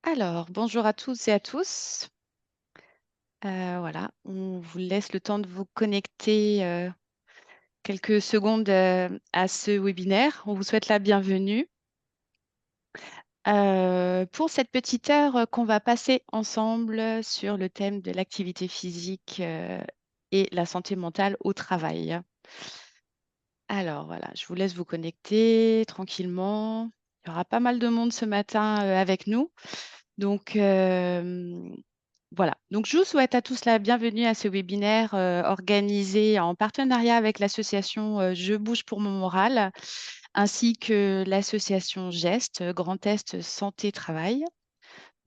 Alors, bonjour à tous et à tous. Voilà, on vous laisse le temps de vous connecter, quelques secondes, à ce webinaire. On vous souhaite la bienvenue, pour cette petite heure, qu'on va passer ensemble sur le thème de l'activité physique, et la santé mentale au travail. Alors voilà, je vous laisse vous connecter tranquillement. Il y aura pas mal de monde ce matin, avec nous. Donc, voilà. Donc, je vous souhaite à tous la bienvenue à ce webinaire organisé en partenariat avec l'association Je bouge pour mon moral, ainsi que l'association GEST, Grand Est Santé Travail.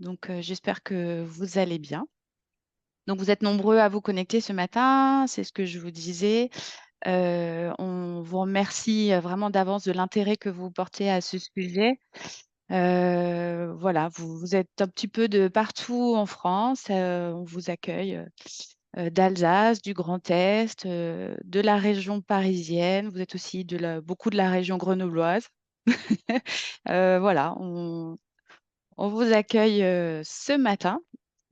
Donc, j'espère que vous allez bien. Donc, vous êtes nombreux à vous connecter ce matin, c'est ce que je vous disais. On vous remercie vraiment d'avance de l'intérêt que vous portez à ce sujet. Voilà, vous êtes un petit peu de partout en France. On vous accueille d'Alsace, du Grand Est, de la région parisienne. Vous êtes aussi beaucoup de la région grenobloise. Voilà, on vous accueille ce matin.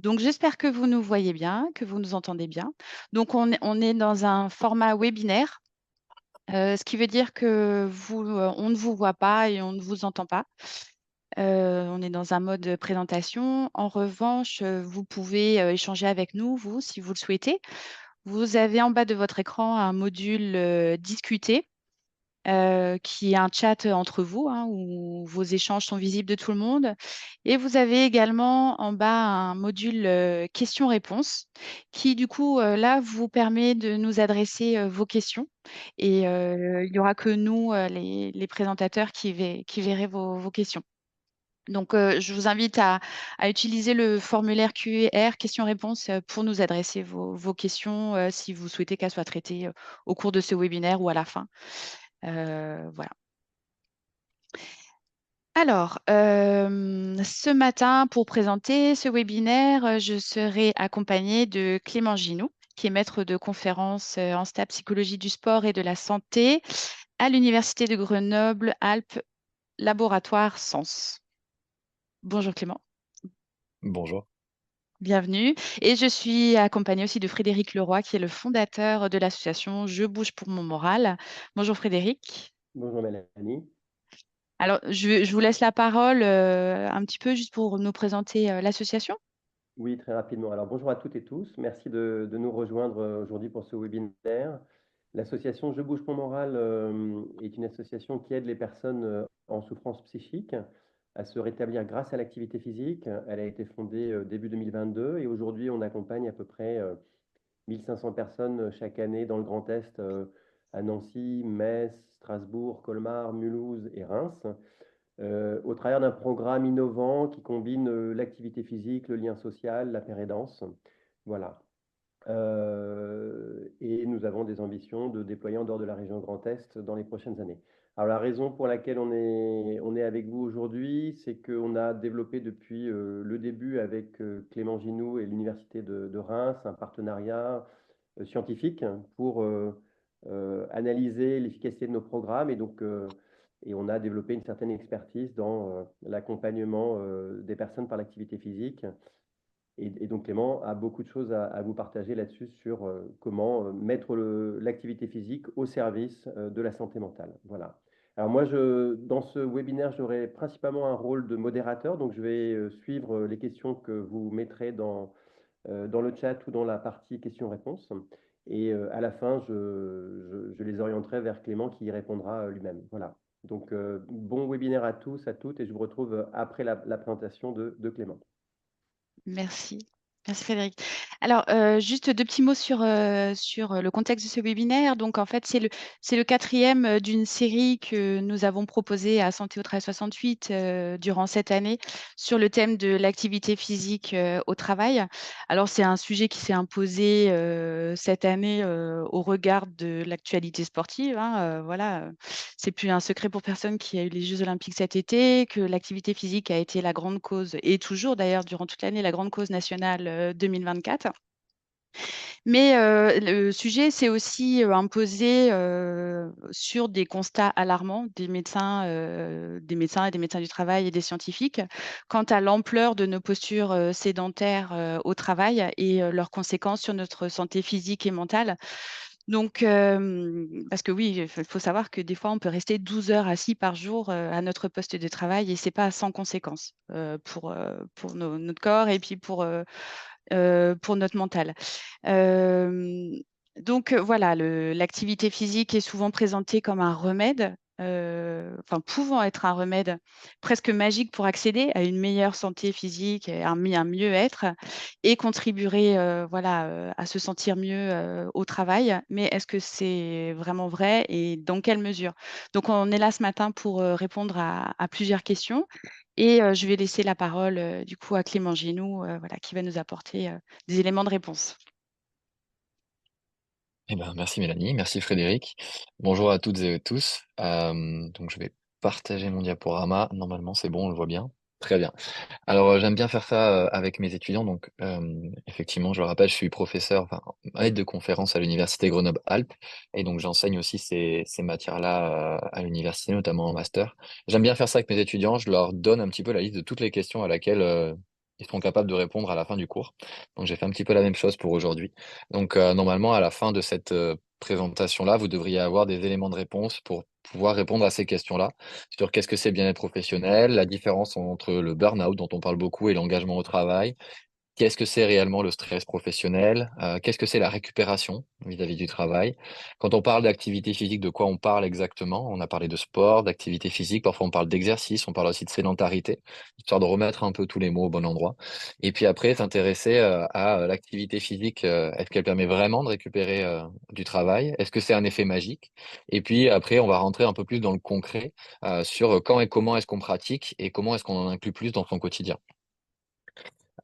Donc, j'espère que vous nous voyez bien, que vous nous entendez bien. Donc, on est dans un format webinaire, ce qui veut dire que on ne vous voit pas et on ne vous entend pas. On est dans un mode présentation. En revanche, vous pouvez, échanger avec nous, vous, si vous le souhaitez. Vous avez en bas de votre écran un module, «Discuter», qui est un chat, entre vous, hein, où vos échanges sont visibles de tout le monde. Et vous avez également en bas un module, questions-réponses qui du coup, là, vous permet de nous adresser, vos questions et il n'y aura que nous, les présentateurs qui verraient vos questions. Donc, je vous invite à utiliser le formulaire QR questions-réponses, pour nous adresser vos questions, si vous souhaitez qu'elles soient traitées, au cours de ce webinaire ou à la fin. Voilà. Alors, ce matin, pour présenter ce webinaire, je serai accompagnée de Clément Ginoux, qui est maître de conférences, en STAPS psychologie du sport et de la santé à l'université de Grenoble-Alpes, laboratoire Sens. Bonjour Clément. Bonjour. Bienvenue. Et je suis accompagnée aussi de Frédéric Leroy, qui est le fondateur de l'association Je bouge pour mon moral. Bonjour Frédéric. Bonjour Mélanie. Alors, je vous laisse la parole un petit peu juste pour nous présenter l'association. Oui, très rapidement. Alors bonjour à toutes et tous. Merci de nous rejoindre aujourd'hui pour ce webinaire. L'association Je bouge pour moral est une association qui aide les personnes en souffrance psychique à se rétablir grâce à l'activité physique. Elle a été fondée début 2022 et aujourd'hui on accompagne à peu près 1500 personnes chaque année dans le Grand Est, à Nancy, Metz, Strasbourg, Colmar, Mulhouse et Reims. Au travers d'un programme innovant qui combine l'activité physique, le lien social, la pérédance. Voilà. Et nous avons des ambitions de déployer en dehors de la région Grand Est dans les prochaines années. Alors la raison pour laquelle on est avec vous aujourd'hui, c'est qu'on a développé depuis le début avec Clément Ginoux et l'Université de Reims un partenariat scientifique pour analyser l'efficacité de nos programmes et on a développé une certaine expertise dans l'accompagnement des personnes par l'activité physique. Et donc Clément a beaucoup de choses à vous partager là-dessus sur comment mettre l'activité physique au service de la santé mentale. Voilà. Alors moi, dans ce webinaire, j'aurai principalement un rôle de modérateur, donc je vais suivre les questions que vous mettrez dans le chat ou dans la partie questions-réponses. Et à la fin, je les orienterai vers Clément qui y répondra lui-même. Voilà. Donc, bon webinaire à tous, à toutes, et je vous retrouve après la présentation de Clément. Merci. Merci Frédéric. Alors, juste 2 petits mots sur le contexte de ce webinaire. Donc en fait, c'est le 4e, d'une série que nous avons proposée à Santé au Travail 68, durant cette année sur le thème de l'activité physique, au travail. Alors c'est un sujet qui s'est imposé, cette année, au regard de l'actualité sportive, hein, voilà, c'est plus un secret pour personne qu'il y a eu les Jeux olympiques cet été, que l'activité physique a été la grande cause et toujours d'ailleurs durant toute l'année la grande cause nationale, 2024. Mais le sujet s'est aussi imposé sur des constats alarmants des médecins et des médecins du travail et des scientifiques quant à l'ampleur de nos postures sédentaires au travail et leurs conséquences sur notre santé physique et mentale. Donc, parce que oui, il faut savoir que des fois, on peut rester 12 heures assis par jour à notre poste de travail et c'est pas sans conséquence pour notre corps et puis pour notre mental. Euh, donc voilà, l'activité physique est souvent présentée comme un remède, enfin pouvant être un remède presque magique pour accéder à une meilleure santé physique et un mieux-être et contribuerait voilà, à se sentir mieux au travail. Mais est-ce que c'est vraiment vrai et dans quelle mesure? Donc on est là ce matin pour répondre à plusieurs questions. Et je vais laisser la parole du coup à Clément Ginoux, voilà, qui va nous apporter des éléments de réponse. Eh ben, merci Mélanie, merci Frédéric. Bonjour à toutes et à tous. Donc je vais partager mon diaporama. Normalement, c'est bon, on le voit bien. Très bien. Alors, j'aime bien faire ça avec mes étudiants. Donc, effectivement, je le rappelle, je suis professeur, enfin, aide de conférence à l'Université Grenoble-Alpes. Et donc, j'enseigne aussi ces matières-là à l'université, notamment en master. J'aime bien faire ça avec mes étudiants. Je leur donne un petit peu la liste de toutes les questions à laquelle ils seront capables de répondre à la fin du cours. Donc, j'ai fait un petit peu la même chose pour aujourd'hui. Donc, normalement, à la fin de cette présentation-là, vous devriez avoir des éléments de réponse pour pouvoir répondre à ces questions-là sur qu'est-ce que c'est bien-être professionnel, la différence entre le burn-out dont on parle beaucoup et l'engagement au travail, qu'est-ce que c'est réellement le stress professionnel, qu'est-ce que c'est la récupération vis-à-vis du travail. Quand on parle d'activité physique, de quoi on parle exactement? On a parlé de sport, d'activité physique, parfois on parle d'exercice, on parle aussi de sédentarité, histoire de remettre un peu tous les mots au bon endroit. Et puis après, s'intéresser à l'activité physique, est-ce qu'elle permet vraiment de récupérer du travail? Est-ce que c'est un effet magique? Et puis après, on va rentrer un peu plus dans le concret sur quand et comment est-ce qu'on pratique et comment est-ce qu'on en inclut plus dans son quotidien.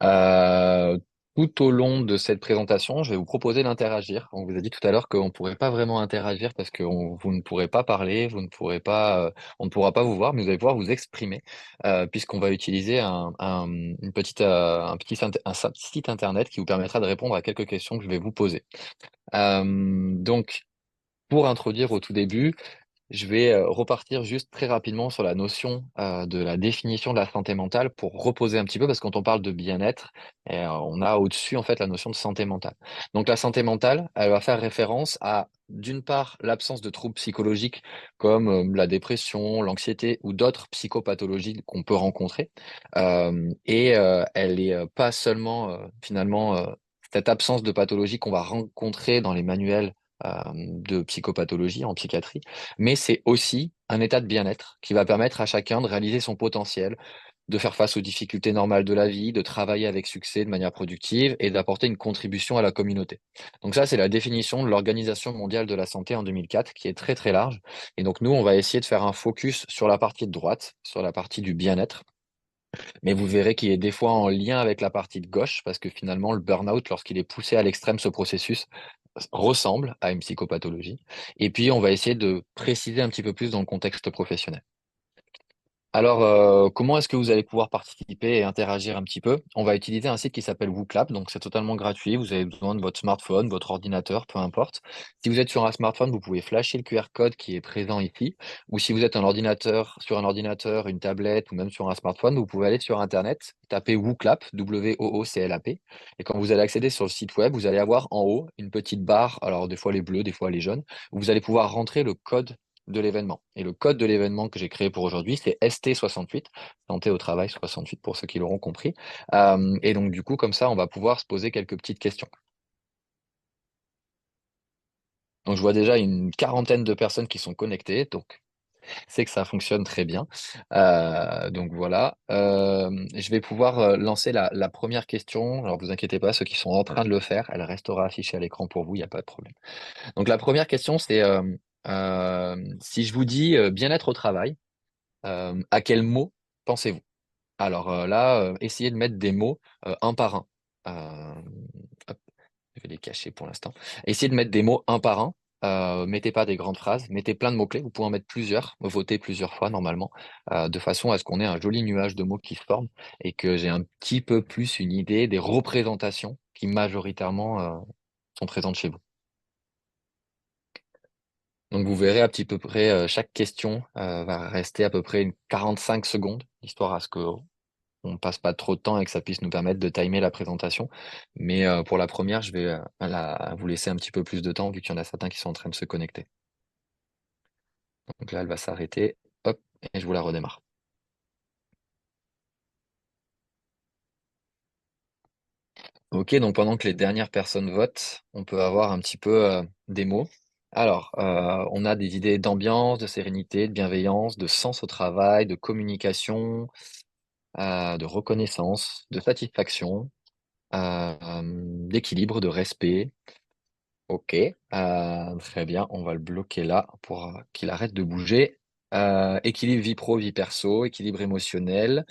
Euh, Tout au long de cette présentation, je vais vous proposer d'interagir. On vous a dit tout à l'heure qu'on ne pourrait pas vraiment interagir parce que vous ne pourrez pas parler, vous ne pourrez pas, on ne pourra pas vous voir, mais vous allez pouvoir vous exprimer puisqu'on va utiliser une petite, site internet qui vous permettra de répondre à quelques questions que je vais vous poser. Donc, pour introduire au tout début, je vais repartir juste très rapidement sur la notion de la définition de la santé mentale pour reposer un petit peu, parce que quand on parle de bien-être, on a au-dessus en fait la notion de santé mentale. Donc la santé mentale, elle va faire référence à, d'une part, l'absence de troubles psychologiques comme la dépression, l'anxiété ou d'autres psychopathologies qu'on peut rencontrer. Elle n'est pas seulement finalement cette absence de pathologie qu'on va rencontrer dans les manuels de psychopathologie en psychiatrie, mais c'est aussi un état de bien-être qui va permettre à chacun de réaliser son potentiel, de faire face aux difficultés normales de la vie, de travailler avec succès de manière productive et d'apporter une contribution à la communauté. Donc ça, c'est la définition de l'Organisation mondiale de la santé en 2004, qui est très très large. Et donc nous, on va essayer de faire un focus sur la partie de droite, sur la partie du bien-être. Mais vous verrez qu'il est des fois en lien avec la partie de gauche, parce que finalement, le burn-out, lorsqu'il est poussé à l'extrême, ce processus ressemble à une psychopathologie. Et puis, on va essayer de préciser un petit peu plus dans le contexte professionnel. Alors, comment est-ce que vous allez pouvoir participer et interagir un petit peu? On va utiliser un site qui s'appelle WooClap, donc c'est totalement gratuit. Vous avez besoin de votre smartphone, votre ordinateur, peu importe. Si vous êtes sur un smartphone, vous pouvez flasher le QR code qui est présent ici. Ou si vous êtes sur un ordinateur, une tablette ou même sur un smartphone, vous pouvez aller sur Internet, taper WooClap, WOOCLAP. Et quand vous allez accéder sur le site web, vous allez avoir en haut une petite barre, alors des fois les bleus, des fois les jaunes, où vous allez pouvoir rentrer le code de l'événement. Et le code de l'événement que j'ai créé pour aujourd'hui, c'est ST68, Santé au travail 68 pour ceux qui l'auront compris. Et donc du coup, comme ça, on va pouvoir se poser quelques petites questions. Donc je vois déjà une quarantaine de personnes qui sont connectées, donc c'est que ça fonctionne très bien. Donc voilà. Je vais pouvoir lancer la première question. Alors vous inquiétez pas, ceux qui sont en train de le faire, elle restera affichée à l'écran pour vous, il n'y a pas de problème. Donc la première question, c'est si je vous dis bien-être au travail, à quel mot pensez-vous? Alors là, essayez de mettre des mots un par un. Euh, Hop, je vais les cacher pour l'instant. Essayez de mettre des mots un par un. Mettez pas des grandes phrases, mettez plein de mots-clés. Vous pouvez en mettre plusieurs, voter plusieurs fois normalement, de façon à ce qu'on ait un joli nuage de mots qui se forme et que j'ai un petit peu plus une idée des représentations qui majoritairement sont présentes chez vous. Donc vous verrez à petit peu près, chaque question va rester à peu près 45 secondes, histoire à ce qu'on ne passe pas trop de temps et que ça puisse nous permettre de timer la présentation. Mais pour la première, je vais vous laisser un petit peu plus de temps vu qu'il y en a certains qui sont en train de se connecter. Donc là, elle va s'arrêter. Hop, et je vous la redémarre. Ok, donc pendant que les dernières personnes votent, on peut avoir un petit peu des mots. Alors, on a des idées d'ambiance, de sérénité, de bienveillance, de sens au travail, de communication, de reconnaissance, de satisfaction, d'équilibre, de respect. Ok, très bien, on va le bloquer là pour qu'il arrête de bouger. Équilibre vie pro, vie perso, équilibre émotionnel,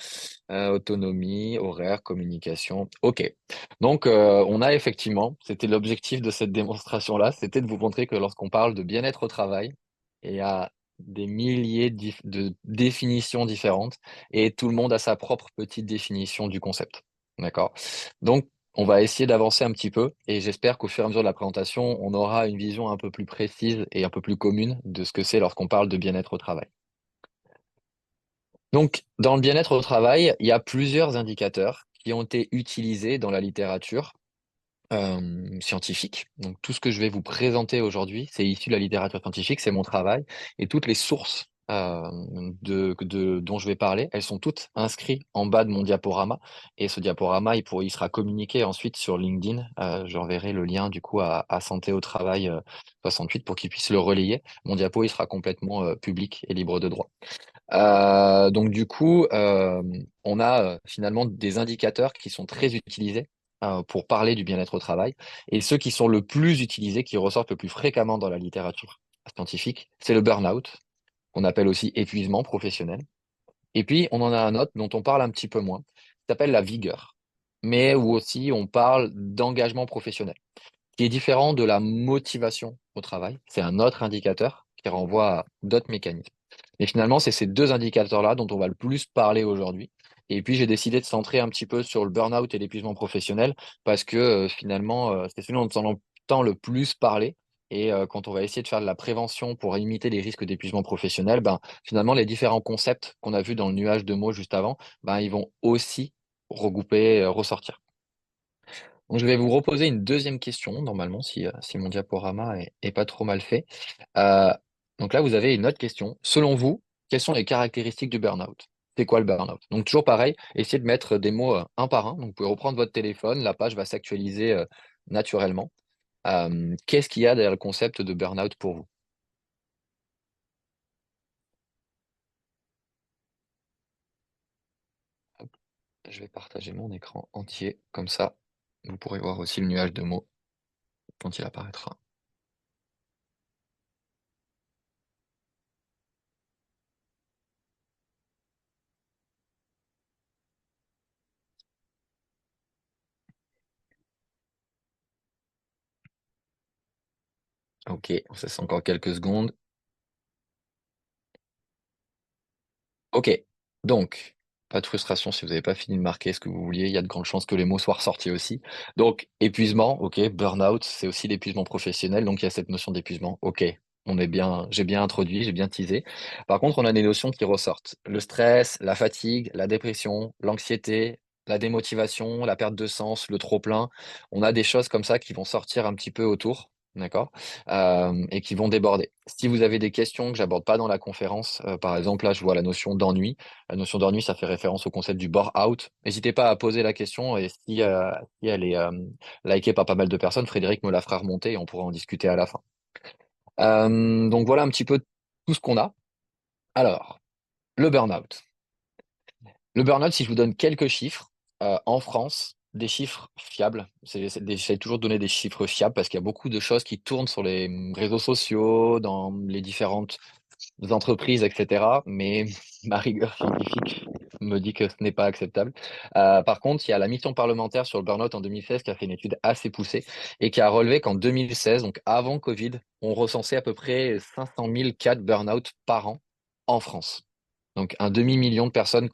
autonomie, horaire, communication. Ok, donc on a effectivement, c'était l'objectif de cette démonstration-là, c'était de vous montrer que lorsqu'on parle de bien-être au travail, il y a des milliers de définitions différentes et tout le monde a sa propre petite définition du concept. D'accord? Donc, on va essayer d'avancer un petit peu et j'espère qu'au fur et à mesure de la présentation, on aura une vision un peu plus précise et un peu plus commune de ce que c'est lorsqu'on parle de bien-être au travail. Donc, dans le bien-être au travail, il y a plusieurs indicateurs qui ont été utilisés dans la littérature scientifique. Donc, tout ce que je vais vous présenter aujourd'hui, c'est issu de la littérature scientifique, c'est mon travail. Et toutes les sources dont je vais parler, elles sont toutes inscrites en bas de mon diaporama. Et ce diaporama, il sera communiqué ensuite sur LinkedIn. J'enverrai le lien du coup à Santé au Travail 68 pour qu'ils puissent le relayer. Mon diapo, il sera complètement public et libre de droit. Donc du coup, on a finalement des indicateurs qui sont très utilisés pour parler du bien-être au travail. Et ceux qui sont le plus utilisés, qui ressortent le plus fréquemment dans la littérature scientifique, c'est le burn-out, qu'on appelle aussi épuisement professionnel. Et puis, on en a un autre dont on parle un petit peu moins, qui s'appelle la vigueur, mais où aussi on parle d'engagement professionnel, qui est différent de la motivation au travail. C'est un autre indicateur qui renvoie à d'autres mécanismes. Mais finalement, c'est ces deux indicateurs-là dont on va le plus parler aujourd'hui. Et puis, j'ai décidé de centrer un petit peu sur le burn-out et l'épuisement professionnel parce que finalement, c'est celui dont on entend le plus parler. Et quand on va essayer de faire de la prévention pour limiter les risques d'épuisement professionnel, ben, finalement, les différents concepts qu'on a vus dans le nuage de mots juste avant, ben, ils vont aussi regrouper, ressortir. Donc, je vais vous reposer une deuxième question, normalement, si mon diaporama est pas trop mal fait. Euh, donc là, vous avez une autre question. Selon vous, quelles sont les caractéristiques du burn-out? C'est quoi le burn-out? Donc, toujours pareil, essayez de mettre des mots un par un. Donc, vous pouvez reprendre votre téléphone, la page va s'actualiser naturellement. Qu'est-ce qu'il y a derrière le concept de burn-out pour vous? Hop, je vais partager mon écran entier, comme ça, vous pourrez voir aussi le nuage de mots quand il apparaîtra. Ok, ça c'est encore quelques secondes. Ok, donc, pas de frustration si vous n'avez pas fini de marquer ce que vous vouliez. Il y a de grandes chances que les mots soient ressortis aussi. Donc, épuisement, ok, burn-out, c'est aussi l'épuisement professionnel. Donc, il y a cette notion d'épuisement. Ok, on est bien, j'ai bien introduit, j'ai bien teasé. Par contre, on a des notions qui ressortent. Le stress, la fatigue, la dépression, l'anxiété, la démotivation, la perte de sens, le trop-plein. On a des choses comme ça qui vont sortir un petit peu autour. D'accord? Et qui vont déborder. Si vous avez des questions que j'aborde pas dans la conférence, par exemple, là, je vois la notion d'ennui. La notion d'ennui, ça fait référence au concept du bore-out. N'hésitez pas à poser la question et si elle est likée par pas mal de personnes, Frédéric me la fera remonter et on pourra en discuter à la fin. Donc voilà un petit peu tout ce qu'on a. Alors, le burn-out. Le burn-out, si je vous donne quelques chiffres, en France, des chiffres fiables, j'essaie toujours de donner des chiffres fiables parce qu'il y a beaucoup de choses qui tournent sur les réseaux sociaux, dans les différentes entreprises, etc. Mais ma rigueur scientifique me dit que ce n'est pas acceptable. Par contre, il y a la mission parlementaire sur le burn-out en 2016 qui a fait une étude assez poussée et qui a relevé qu'en 2016, donc avant Covid, on recensait à peu près 500 000 cas de burn-out par an en France. Donc un demi-million de personnes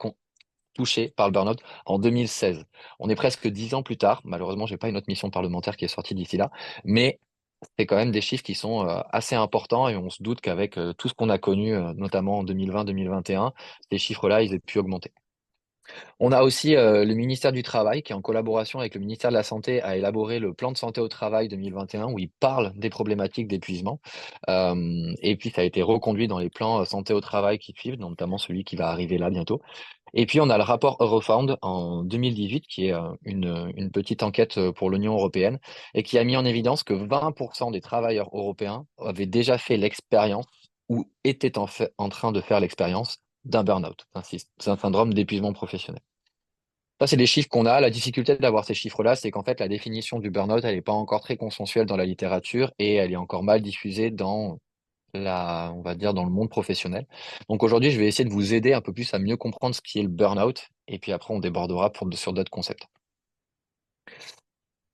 touchés par le burn-out en 2016. On est presque 10 ans plus tard. Malheureusement, j'ai pas une autre mission parlementaire qui est sortie d'ici là, mais c'est quand même des chiffres qui sont assez importants et on se doute qu'avec tout ce qu'on a connu, notamment en 2020-2021, ces chiffres-là, ils aient pu augmenter. On a aussi le ministère du Travail qui, en collaboration avec le ministère de la Santé, a élaboré le plan de santé au travail 2021 où il parle des problématiques d'épuisement. Et puis, ça a été reconduit dans les plans santé au travail qui suivent, notamment celui qui va arriver là bientôt. Et puis, on a le rapport Eurofound en 2018 qui est une petite enquête pour l'Union européenne et qui a mis en évidence que 20% des travailleurs européens avaient déjà fait l'expérience ou étaient en train de faire l'expérience d'un burn-out. C'est un syndrome d'épuisement professionnel. Ça, c'est des chiffres qu'on a. La difficulté d'avoir ces chiffres-là, c'est qu'en fait, la définition du burn-out, elle n'est pas encore très consensuelle dans la littérature et elle est encore mal diffusée dans on va dire, dans le monde professionnel. Donc aujourd'hui, je vais essayer de vous aider un peu plus à mieux comprendre ce qui est le burn-out et puis après, on débordera sur d'autres concepts.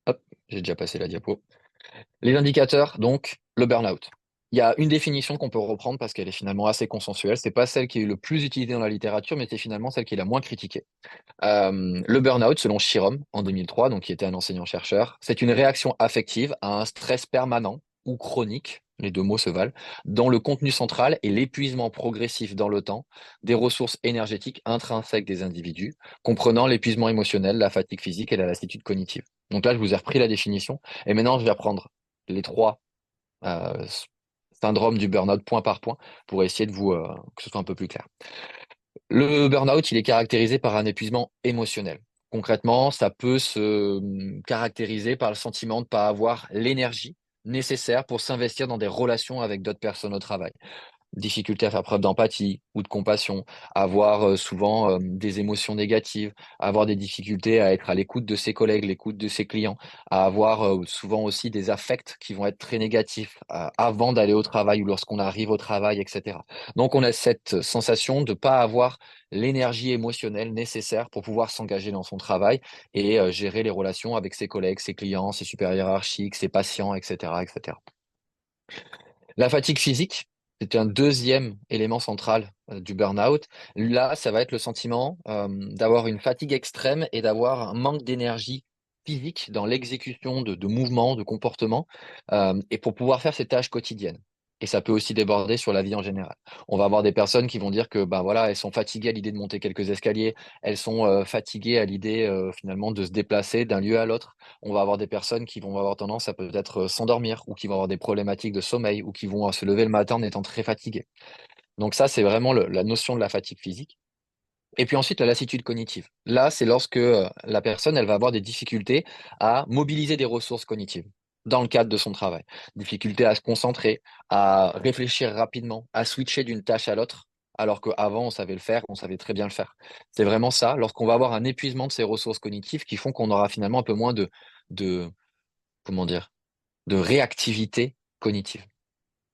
Hop, j'ai déjà passé la diapo. Les indicateurs, donc, le burn-out. Il y a une définition qu'on peut reprendre parce qu'elle est finalement assez consensuelle. C'est pas celle qui est le plus utilisée dans la littérature, mais c'est finalement celle qui est la moins critiquée. Le burn-out, selon Chirom, en 2003, donc qui était un enseignant-chercheur, c'est une réaction affective à un stress permanent ou chronique, les deux mots se valent, dont le contenu central est l'épuisement progressif dans le temps des ressources énergétiques intrinsèques des individus, comprenant l'épuisement émotionnel, la fatigue physique et la lassitude cognitive. Donc là, je vous ai repris la définition, et maintenant, je vais reprendre les trois euh, syndromes du burn-out point par point pour essayer de que ce soit un peu plus clair. Le burn-out, il est caractérisé par un épuisement émotionnel. Concrètement, ça peut se caractériser par le sentiment de ne pas avoir l'énergie nécessaire pour s'investir dans des relations avec d'autres personnes au travail. Difficulté à faire preuve d'empathie ou de compassion, avoir souvent des émotions négatives, avoir des difficultés à être à l'écoute de ses collègues, l'écoute de ses clients, à avoir souvent aussi des affects qui vont être très négatifs avant d'aller au travail ou lorsqu'on arrive au travail, etc. Donc on a cette sensation de ne pas avoir l'énergie émotionnelle nécessaire pour pouvoir s'engager dans son travail et gérer les relations avec ses collègues, ses clients, ses supérieurs hiérarchiques, ses patients, etc., etc. La fatigue physique, c'est un deuxième élément central du burn-out. Là, ça va être le sentiment d'avoir une fatigue extrême et d'avoir un manque d'énergie physique dans l'exécution de mouvements, de comportements, et pour pouvoir faire ces tâches quotidiennes. Et ça peut aussi déborder sur la vie en général. On va avoir des personnes qui vont dire que ben voilà, elles sont fatiguées à l'idée de monter quelques escaliers, elles sont fatiguées à l'idée finalement de se déplacer d'un lieu à l'autre. On va avoir des personnes qui vont avoir tendance à peut-être s'endormir ou qui vont avoir des problématiques de sommeil ou qui vont se lever le matin en étant très fatigués. Donc ça, c'est vraiment la notion de la fatigue physique. Et puis ensuite, la lassitude cognitive. Là, c'est lorsque la personne, elle va avoir des difficultés à mobiliser des ressources cognitives dans le cadre de son travail. Difficulté à se concentrer, à réfléchir rapidement, à switcher d'une tâche à l'autre, alors qu'avant, on savait le faire, on savait très bien le faire. C'est vraiment ça, lorsqu'on va avoir un épuisement de ces ressources cognitives qui font qu'on aura finalement un peu moins de comment dire, de réactivité cognitive.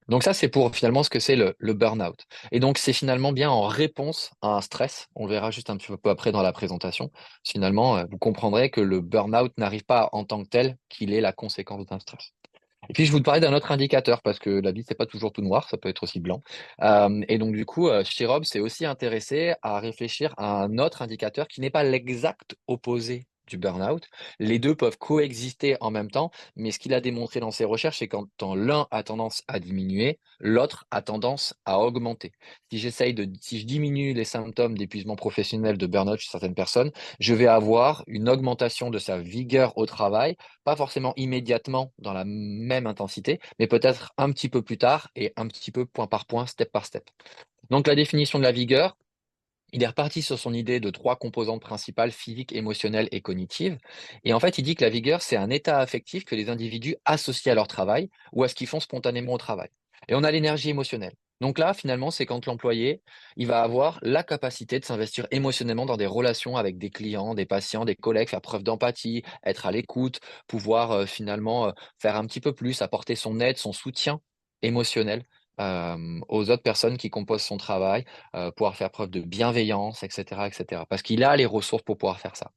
Donc ça, c'est pour finalement ce que c'est le burn-out. Et donc, c'est finalement bien en réponse à un stress. On le verra juste un petit peu après dans la présentation. Finalement, vous comprendrez que le burn-out n'arrive pas en tant que tel qu'il est la conséquence d'un stress. Et puis, je vous parlais d'un autre indicateur parce que la vie, c'est pas toujours tout noir, ça peut être aussi blanc. Et donc, du coup, Shirob s'est aussi intéressé à réfléchir à un autre indicateur qui n'est pas l'exact opposé du burn-out. Les deux peuvent coexister en même temps, mais ce qu'il a démontré dans ses recherches, c'est quand l'un a tendance à diminuer, l'autre a tendance à augmenter. Si je diminue les symptômes d'épuisement professionnel de burn-out chez certaines personnes, je vais avoir une augmentation de sa vigueur au travail, pas forcément immédiatement dans la même intensité, mais peut-être un petit peu plus tard et un petit peu point par point, step par step. Donc la définition de la vigueur, il est reparti sur son idée de trois composantes principales, physiques, émotionnelles et cognitives. Et en fait, il dit que la vigueur, c'est un état affectif que les individus associent à leur travail ou à ce qu'ils font spontanément au travail. Et on a l'énergie émotionnelle. Donc là, finalement, c'est quand l'employé, il va avoir la capacité de s'investir émotionnellement dans des relations avec des clients, des patients, des collègues, faire preuve d'empathie, être à l'écoute, pouvoir finalement faire un petit peu plus, apporter son aide, son soutien émotionnel aux autres personnes qui composent son travail, pouvoir faire preuve de bienveillance, etc., etc. Parce qu'il a les ressources pour pouvoir faire ça.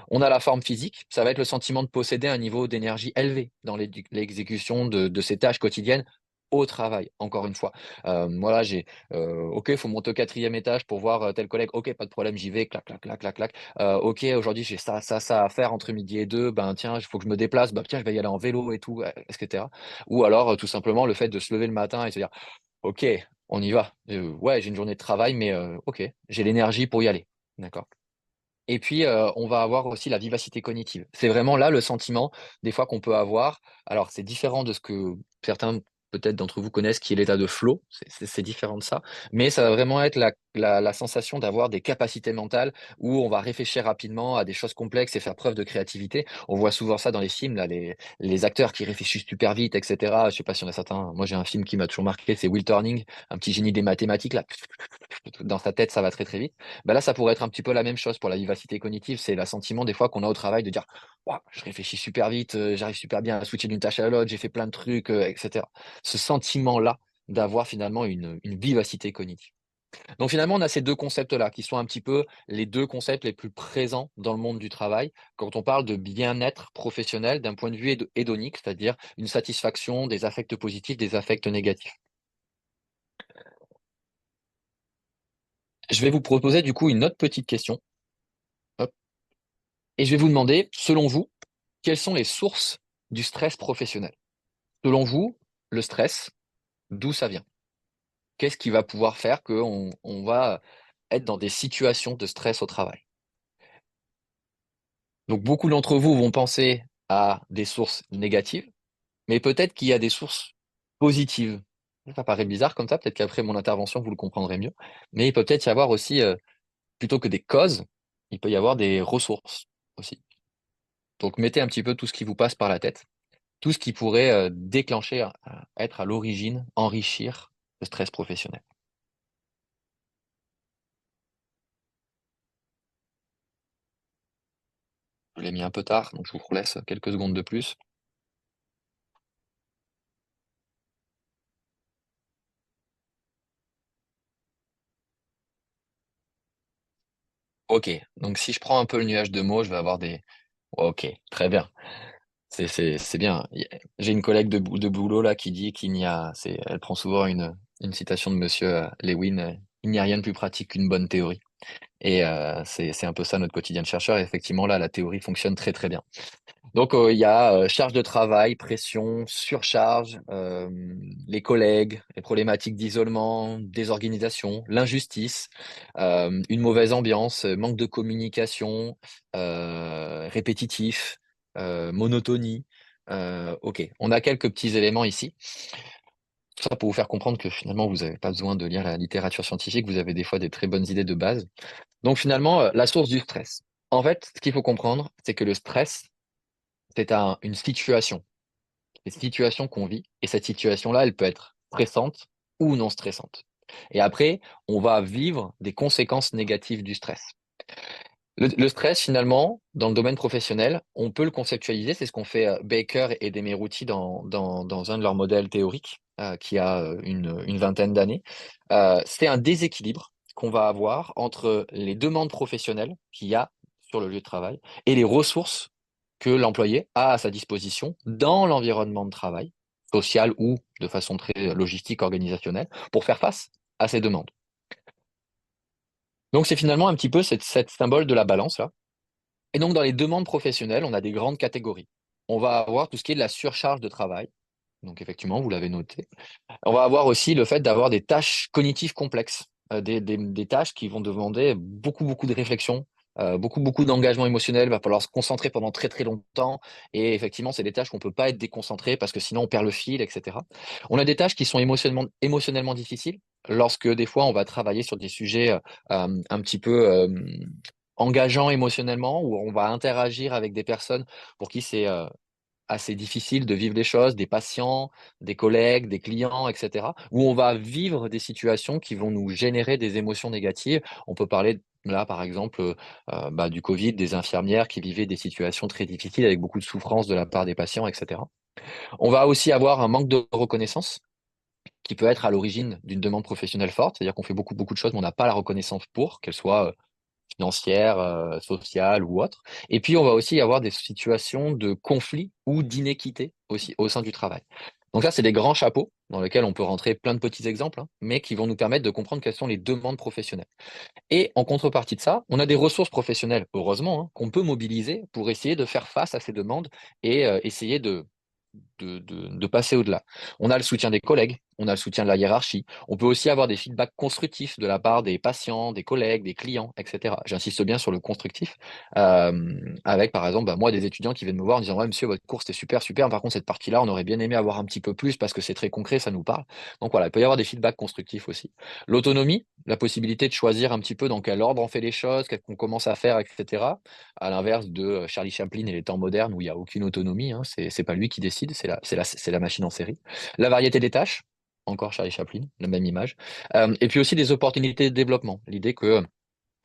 On a la forme physique, ça va être le sentiment de posséder un niveau d'énergie élevé dans l'exécution de ses tâches quotidiennes au travail, encore une fois. Voilà, OK, il faut monter au quatrième étage pour voir tel collègue. OK, pas de problème, j'y vais, clac, clac, clac, clac, clac. OK, aujourd'hui, j'ai ça, ça, ça à faire entre midi et deux. Ben tiens, il faut que je me déplace. Ben tiens, je vais y aller en vélo et tout, etc. Ou alors, tout simplement, le fait de se lever le matin et se dire, OK, on y va. Ouais, j'ai une journée de travail, mais OK, j'ai l'énergie pour y aller. D'accord. Et puis, on va avoir aussi la vivacité cognitive. C'est vraiment là le sentiment, des fois, qu'on peut avoir. Alors, c'est différent de ce que certains, peut-être, d'entre vous connaissent, qui est l'état de flow. C'est différent de ça. Mais ça va vraiment être la sensation d'avoir des capacités mentales où on va réfléchir rapidement à des choses complexes et faire preuve de créativité. On voit souvent ça dans les films, là, les acteurs qui réfléchissent super vite, etc. Je sais pas si y en a certains. Moi, j'ai un film qui m'a toujours marqué, c'est Will Turning, un petit génie des mathématiques, là. Dans sa tête, ça va très, très vite. Bah là, ça pourrait être un petit peu la même chose pour la vivacité cognitive. C'est le sentiment des fois qu'on a au travail de dire: «Waouh, je réfléchis super vite, j'arrive super bien à switcher d'une tâche à l'autre, j'ai fait plein de trucs, et cetera». Ce sentiment-là d'avoir finalement une vivacité cognitive. Donc finalement, on a ces 2 concepts-là qui sont un petit peu les 2 concepts les plus présents dans le monde du travail quand on parle de bien-être professionnel d'un point de vue hédonique, c'est-à-dire une satisfaction, des affects positifs, des affects négatifs. Je vais vous proposer du coup une autre petite question, hop, et je vais vous demander, selon vous, quelles sont les sources du stress professionnel? Selon vous, le stress, d'où ça vient? Qu'est-ce qui va pouvoir faire qu'on va être dans des situations de stress au travail? Donc beaucoup d'entre vous vont penser à des sources négatives, mais peut-être qu'il y a des sources positives. Ça paraît bizarre comme ça, peut-être qu'après mon intervention, vous le comprendrez mieux. Mais il peut peut-être y avoir aussi, plutôt que des causes, il peut y avoir des ressources aussi. Donc mettez un petit peu tout ce qui vous passe par la tête. Tout ce qui pourrait, déclencher, être à l'origine, enrichir le stress professionnel. Je l'ai mis un peu tard, donc je vous laisse quelques secondes de plus. OK, donc si je prends un peu le nuage de mots, je vais avoir des OK, très bien. C'est bien. J'ai une collègue de boulot là qui dit qu'il n'y a elle prend souvent une citation de monsieur, Lewin, «Il n'y a rien de plus pratique qu'une bonne théorie» et c'est un peu ça notre quotidien de chercheur et effectivement là, la théorie fonctionne très, très bien. Donc, il y a, charge de travail, pression, surcharge, les collègues, les problématiques d'isolement, désorganisation, l'injustice, une mauvaise ambiance, manque de communication, répétitif, monotonie. OK, on a quelques petits éléments ici. Tout ça pour vous faire comprendre que finalement, vous avez pas besoin de lire la littérature scientifique, vous avez des fois des très bonnes idées de base. Donc finalement, la source du stress. En fait, ce qu'il faut comprendre, c'est que le stress, c'est une situation, une situation qu'on vit et cette situation-là, elle peut être stressante ou non stressante. Et après, on va vivre des conséquences négatives du stress. Le stress, finalement, dans le domaine professionnel, on peut le conceptualiser, c'est ce qu'ont fait, Baker et Demeruti dans un de leurs modèles théoriques, qui a, une vingtaine d'années. C'est un déséquilibre qu'on va avoir entre les demandes professionnelles qu'il y a sur le lieu de travail et les ressources que l'employé a à sa disposition dans l'environnement de travail, social ou de façon très logistique, organisationnelle, pour faire face à ces demandes. Donc c'est finalement un petit peu cette symbole de la balance là. Et donc dans les demandes professionnelles, on a des grandes catégories. On va avoir tout ce qui est de la surcharge de travail, donc effectivement, vous l'avez noté. On va avoir aussi le fait d'avoir des tâches cognitives complexes, des tâches qui vont demander beaucoup, beaucoup de réflexion, beaucoup, beaucoup d'engagement émotionnel. Il va falloir se concentrer pendant très, très longtemps. Et effectivement, c'est des tâches qu'on ne peut pas être déconcentré parce que sinon on perd le fil, etc. On a des tâches qui sont émotionnellement difficiles lorsque des fois on va travailler sur des sujets un petit peu engageants émotionnellement, où on va interagir avec des personnes pour qui c'est assez difficile de vivre les choses, des patients, des collègues, des clients, et cetera, où on va vivre des situations qui vont nous générer des émotions négatives. On peut parler là, par exemple, du Covid, des infirmières qui vivaient des situations très difficiles avec beaucoup de souffrance de la part des patients, et cetera. On va aussi avoir un manque de reconnaissance qui peut être à l'origine d'une demande professionnelle forte, c'est-à-dire qu'on fait beaucoup, beaucoup de choses, mais on n'a pas la reconnaissance pour, qu'elle soit financière, sociale ou autre. Et puis, on va aussi avoir des situations de conflit ou d'inéquité aussi au sein du travail. Donc ça, c'est des grands chapeaux dans lesquels on peut rentrer plein de petits exemples, hein, mais qui vont nous permettre de comprendre quelles sont les demandes professionnelles. Et en contrepartie de ça, on a des ressources professionnelles, heureusement, hein, qu'on peut mobiliser pour essayer de faire face à ces demandes et essayer de passer au-delà. On a le soutien des collègues, on a le soutien de la hiérarchie. On peut aussi avoir des feedbacks constructifs de la part des patients, des collègues, des clients, etc. J'insiste bien sur le constructif, avec par exemple, moi, des étudiants qui viennent me voir en disant, ouais, monsieur, votre cours, c'était super, super. Par contre, cette partie-là, on aurait bien aimé avoir un petit peu plus parce que c'est très concret, ça nous parle. Donc voilà, il peut y avoir des feedbacks constructifs aussi. L'autonomie, la possibilité de choisir un petit peu dans quel ordre on fait les choses, qu'est-ce qu'on commence à faire, etc. À l'inverse de Charlie Chaplin et les temps modernes où il n'y a aucune autonomie, hein, c'est pas lui qui décide, c'est la machine en série. La variété des tâches, encore Charlie Chaplin, la même image. Et puis aussi des opportunités de développement. L'idée que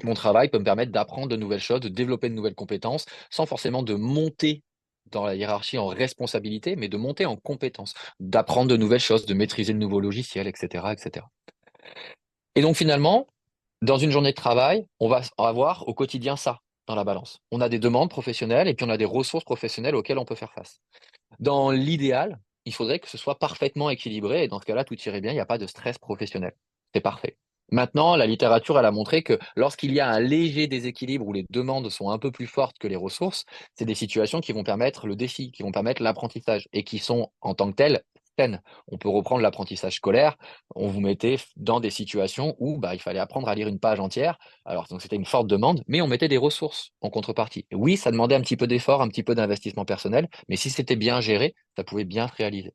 mon travail peut me permettre d'apprendre de nouvelles choses, de développer de nouvelles compétences, sans forcément de monter dans la hiérarchie en responsabilité, mais de monter en compétences, d'apprendre de nouvelles choses, de maîtriser de nouveaux logiciels, etc., etc. Et donc finalement, dans une journée de travail, on va avoir au quotidien ça dans la balance. On a des demandes professionnelles et puis on a des ressources professionnelles auxquelles on peut faire face. Dans l'idéal, il faudrait que ce soit parfaitement équilibré et dans ce cas-là, tout irait bien, il n'y a pas de stress professionnel. C'est parfait. Maintenant, la littérature, elle a montré que lorsqu'il y a un léger déséquilibre où les demandes sont un peu plus fortes que les ressources, c'est des situations qui vont permettre le défi, qui vont permettre l'apprentissage et qui sont en tant que telles saines. On peut reprendre l'apprentissage scolaire. On vous mettait dans des situations où il fallait apprendre à lire une page entière. Alors, donc c'était une forte demande, mais on mettait des ressources en contrepartie. Et oui, ça demandait un petit peu d'effort, un petit peu d'investissement personnel, mais si c'était bien géré, ça pouvait bien se réaliser.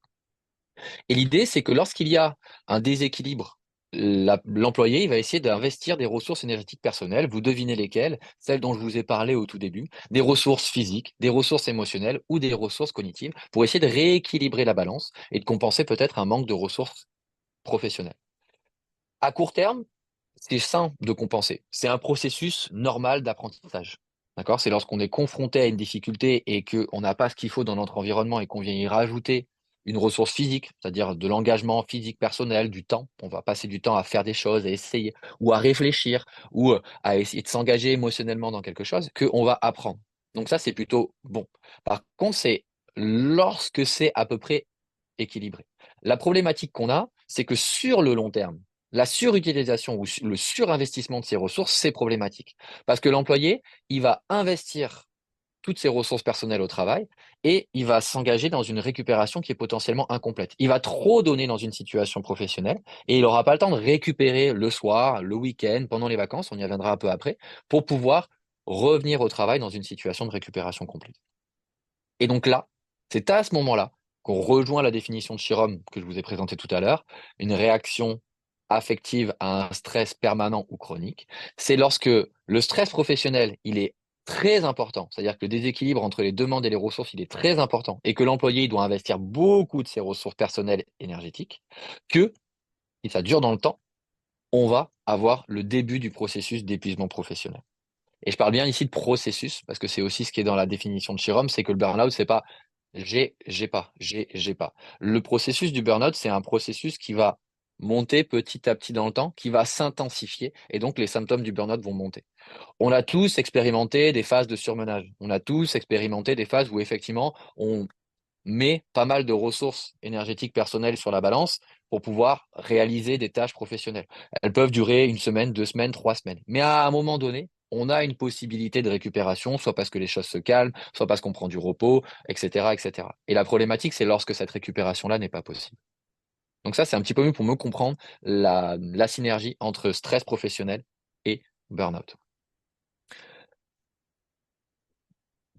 Et l'idée, c'est que lorsqu'il y a un déséquilibre, l'employé, il va essayer d'investir des ressources énergétiques personnelles. Vous devinez lesquelles? Celles dont je vous ai parlé au tout début. Des ressources physiques, des ressources émotionnelles ou des ressources cognitives pour essayer de rééquilibrer la balance et de compenser peut-être un manque de ressources professionnelles. À court terme, c'est sain de compenser. C'est un processus normal d'apprentissage. D'accord? C'est lorsqu'on est confronté à une difficulté et qu'on n'a pas ce qu'il faut dans notre environnement et qu'on vient y rajouter une ressource physique, c'est-à-dire de l'engagement physique personnel, du temps. On va passer du temps à faire des choses, à essayer, ou à réfléchir, ou à essayer de s'engager émotionnellement dans quelque chose, qu'on va apprendre. Donc ça, c'est plutôt bon. Par contre, c'est lorsque c'est à peu près équilibré. La problématique qu'on a, c'est que sur le long terme, la surutilisation ou le surinvestissement de ces ressources, c'est problématique. Parce que l'employé, il va investir toutes ses ressources personnelles au travail et il va s'engager dans une récupération qui est potentiellement incomplète. Il va trop donner dans une situation professionnelle et il n'aura pas le temps de récupérer le soir, le week-end, pendant les vacances, on y reviendra un peu après, pour pouvoir revenir au travail dans une situation de récupération complète. Et donc là, c'est à ce moment-là qu'on rejoint la définition de Chirom que je vous ai présentée tout à l'heure, une réaction affective à un stress permanent ou chronique. C'est lorsque le stress professionnel, il est très important, c'est-à-dire que le déséquilibre entre les demandes et les ressources, il est très important, et que l'employé il doit investir beaucoup de ses ressources personnelles énergétiques, que, si ça dure dans le temps, on va avoir le début du processus d'épuisement professionnel. Et je parle bien ici de processus, parce que c'est aussi ce qui est dans la définition de Chirom, c'est que le burn-out, c'est pas j'ai pas. Le processus du burn-out, c'est un processus qui va monter petit à petit dans le temps, qui va s'intensifier, et donc les symptômes du burn-out vont monter. On a tous expérimenté des phases de surmenage. On a tous expérimenté des phases où effectivement on met pas mal de ressources énergétiques personnelles sur la balance pour pouvoir réaliser des tâches professionnelles. Elles peuvent durer une semaine, 2 semaines, 3 semaines. Mais à un moment donné, on a une possibilité de récupération, soit parce que les choses se calment, soit parce qu'on prend du repos, etc., etc. Et la problématique, c'est lorsque cette récupération-là n'est pas possible. Donc ça, c'est un petit peu mieux pour me comprendre la synergie entre stress professionnel et burn-out.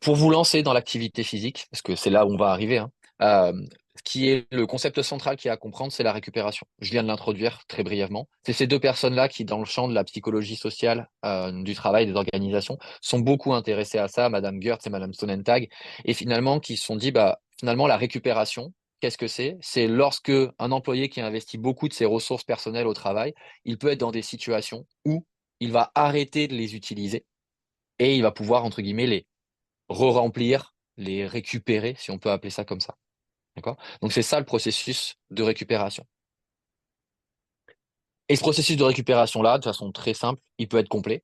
Pour vous lancer dans l'activité physique, parce que c'est là où on va arriver, hein, ce qui est le concept central qu'il y a à comprendre, c'est la récupération. Je viens de l'introduire très brièvement. C'est ces deux personnes-là qui, dans le champ de la psychologie sociale, du travail, des organisations, sont beaucoup intéressées à ça, Madame Goertz et Madame Sonnentag, et finalement qui se sont dit, finalement, la récupération, qu'est-ce que c'est? C'est lorsque un employé qui investit beaucoup de ses ressources personnelles au travail, il peut être dans des situations où il va arrêter de les utiliser et il va pouvoir, entre guillemets, les re-remplir, les récupérer, si on peut appeler ça comme ça. D'accord? Donc c'est ça le processus de récupération. Et ce processus de récupération-là, de façon très simple, il peut être complet.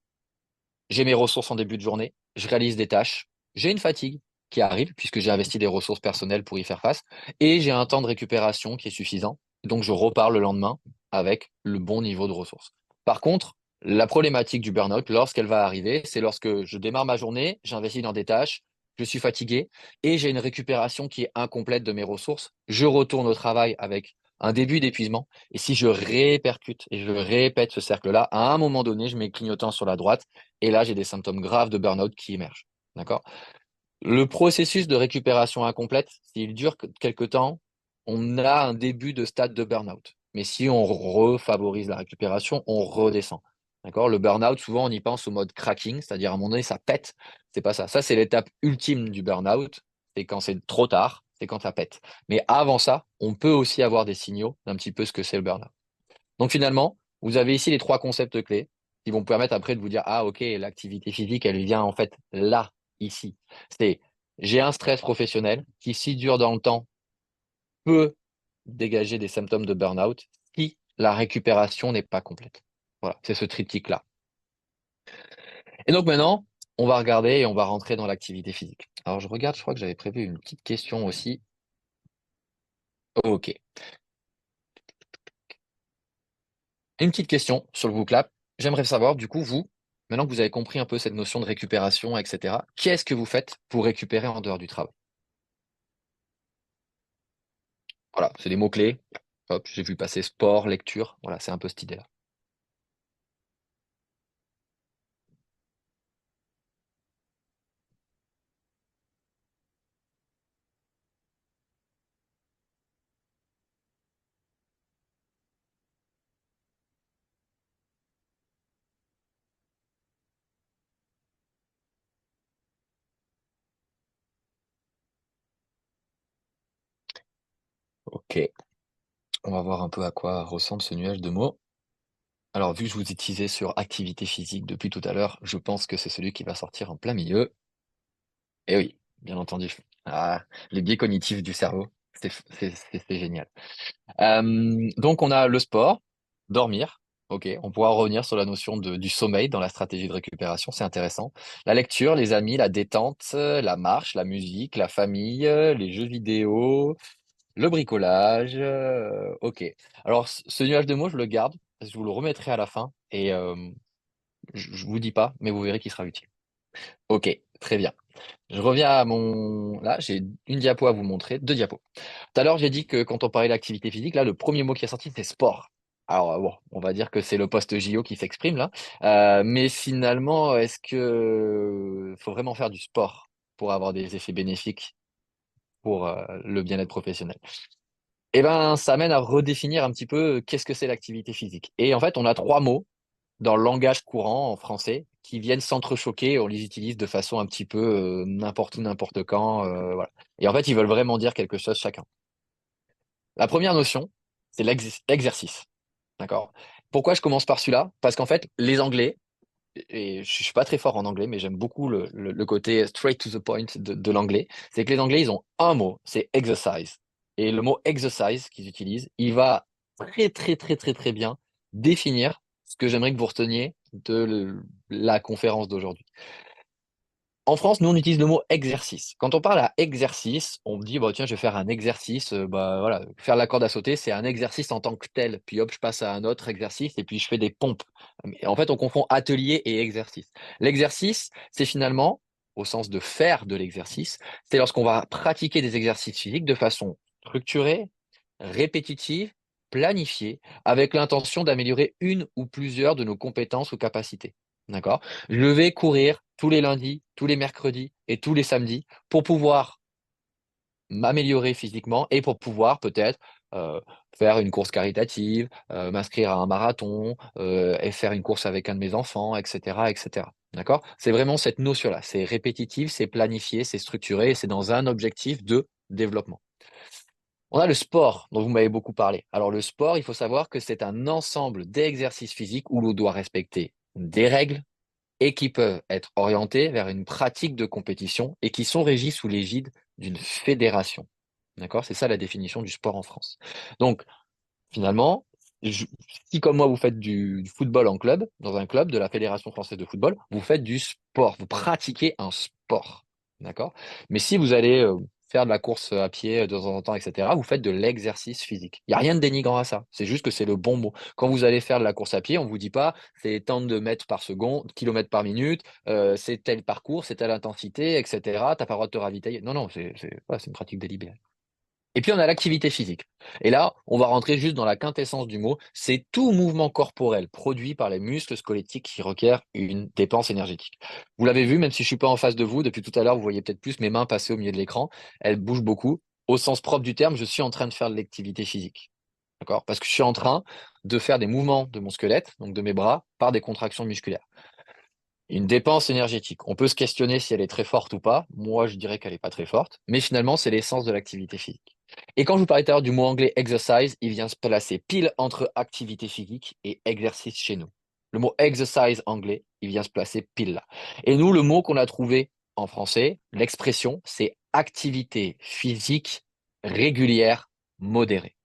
J'ai mes ressources en début de journée, je réalise des tâches, j'ai une fatigue, qui arrive, puisque j'ai investi des ressources personnelles pour y faire face, et j'ai un temps de récupération qui est suffisant. Donc, je repars le lendemain avec le bon niveau de ressources. Par contre, la problématique du burn-out, lorsqu'elle va arriver, c'est lorsque je démarre ma journée, j'investis dans des tâches, je suis fatigué et j'ai une récupération qui est incomplète de mes ressources. Je retourne au travail avec un début d'épuisement. Et si je répercute et je répète ce cercle-là, à un moment donné, je mets clignotant sur la droite et là, j'ai des symptômes graves de burn-out qui émergent. D'accord? Le processus de récupération incomplète, s'il dure quelque temps, on a un début de stade de burn-out. Mais si on refavorise la récupération, on redescend. D'accord? Le burn-out, souvent, on y pense au mode cracking, c'est-à-dire à un moment donné, ça pète. C'est pas ça. Ça, c'est l'étape ultime du burn-out. C'est quand c'est trop tard, c'est quand ça pète. Mais avant ça, on peut aussi avoir des signaux d'un petit peu ce que c'est le burn-out. Donc finalement, vous avez ici les trois concepts clés qui vont permettre après de vous dire, ah ok, l'activité physique, elle vient en fait là, ici. C'est, j'ai un stress professionnel qui, si dure dans le temps, peut dégager des symptômes de burn-out si la récupération n'est pas complète. Voilà, c'est ce triptyque-là. Et donc maintenant, on va regarder et on va rentrer dans l'activité physique. Alors je regarde, je crois que j'avais prévu une petite question aussi. Ok. Une petite question sur le Book J'aimerais savoir, du coup, vous, maintenant que vous avez compris un peu cette notion de récupération, etc., qu'est-ce que vous faites pour récupérer en dehors du travail? Voilà, c'est des mots-clés. Hop, j'ai vu passer sport, lecture. Voilà, c'est un peu cette idée-là. Ok, on va voir un peu à quoi ressemble ce nuage de mots. Alors, vu que je vous ai teasé sur activité physique depuis tout à l'heure, je pense que c'est celui qui va sortir en plein milieu. Et oui, bien entendu. Ah, les biais cognitifs du cerveau, c'est génial. Donc, on a le sport, dormir. Ok, on pourra revenir sur la notion du sommeil dans la stratégie de récupération, c'est intéressant. La lecture, les amis, la détente, la marche, la musique, la famille, les jeux vidéo, le bricolage. Ok. Alors, ce nuage de mots, je le garde, parce que je vous le remettrai à la fin, et je vous dis pas, mais vous verrez qu'il sera utile. Ok, très bien. Je reviens à mon... Là, j'ai une diapo à vous montrer, deux diapos. Tout à l'heure, j'ai dit que quand on parlait d'activité physique, là, le premier mot qui est sorti, c'est sport. Alors, bon, on va dire que c'est le poste JO qui s'exprime là. Mais finalement, est-ce que faut vraiment faire du sport pour avoir des effets bénéfiques pour le bien-être professionnel? Eh ben, ça amène à redéfinir un petit peu qu'est-ce que c'est l'activité physique. Et en fait, on a trois mots dans le langage courant en français qui viennent s'entrechoquer. On les utilise de façon un petit peu n'importe où, n'importe quand. Voilà. Et en fait, ils veulent vraiment dire quelque chose chacun. La première notion, c'est l'exercice. D'accord? Pourquoi je commence par celui-là? Parce qu'en fait, les Anglais, et je suis pas très fort en anglais, mais j'aime beaucoup le côté straight to the point de l'anglais, c'est que les Anglais, ils ont un mot, c'est exercise. Et le mot exercise qu'ils utilisent, il va très, très, très, très, très bien définir ce que j'aimerais que vous reteniez de la conférence d'aujourd'hui. En France, nous, on utilise le mot exercice. Quand on parle à exercice, on me dit, bah, tiens, je vais faire un exercice. Bah, voilà, faire la corde à sauter, c'est un exercice en tant que tel. Puis hop, je passe à un autre exercice et puis je fais des pompes. Mais en fait, on confond atelier et exercice. L'exercice, c'est finalement, au sens de faire de l'exercice, c'est lorsqu'on va pratiquer des exercices physiques de façon structurée, répétitive, planifiée, avec l'intention d'améliorer une ou plusieurs de nos compétences ou capacités. D'accord? Je vais courir tous les lundis, tous les mercredis et tous les samedis pour pouvoir m'améliorer physiquement et pour pouvoir peut-être euh, faire une course caritative, m'inscrire à un marathon et faire une course avec un de mes enfants, etc., etc. D'accord? C'est vraiment cette notion-là. C'est répétitif, c'est planifié, c'est structuré et c'est dans un objectif de développement. On a le sport dont vous m'avez beaucoup parlé. Alors le sport, il faut savoir que c'est un ensemble d'exercices physiques où l'on doit respecter des règles, et qui peuvent être orientés vers une pratique de compétition et qui sont régis sous l'égide d'une fédération. D'accord? C'est ça la définition du sport en France. Donc, finalement, si comme moi vous faites du football en club, dans un club de la Fédération française de football, vous faites du sport, vous pratiquez un sport. D'accord? Mais si vous allez faire de la course à pied de temps en temps, etc., vous faites de l'exercice physique. Il n'y a rien de dénigrant à ça. C'est juste que c'est le bon mot. Quand vous allez faire de la course à pied, on ne vous dit pas c'est tant de mètres par seconde, kilomètres par minute, c'est tel parcours, c'est telle intensité, etc. Tu n'as pas le droit de te ravitailler. Non, non, voilà, c'est une pratique délibérée. Et puis on a l'activité physique. Et là, on va rentrer juste dans la quintessence du mot. C'est tout mouvement corporel produit par les muscles squelettiques qui requiert une dépense énergétique. Vous l'avez vu, même si je suis pas en face de vous, depuis tout à l'heure, vous voyez peut-être plus mes mains passer au milieu de l'écran. Elles bougent beaucoup. Au sens propre du terme, je suis en train de faire de l'activité physique. D'accord? Parce que je suis en train de faire des mouvements de mon squelette, donc de mes bras, par des contractions musculaires. Une dépense énergétique. On peut se questionner si elle est très forte ou pas. Moi, je dirais qu'elle n'est pas très forte, mais finalement, c'est l'essence de l'activité physique. Et quand je vous parlais tout à l'heure du mot anglais exercise, il vient se placer pile entre activité physique et exercice chez nous. Le mot exercise anglais, il vient se placer pile là. Et nous, le mot qu'on a trouvé en français, l'expression, c'est activité physique régulière modérée.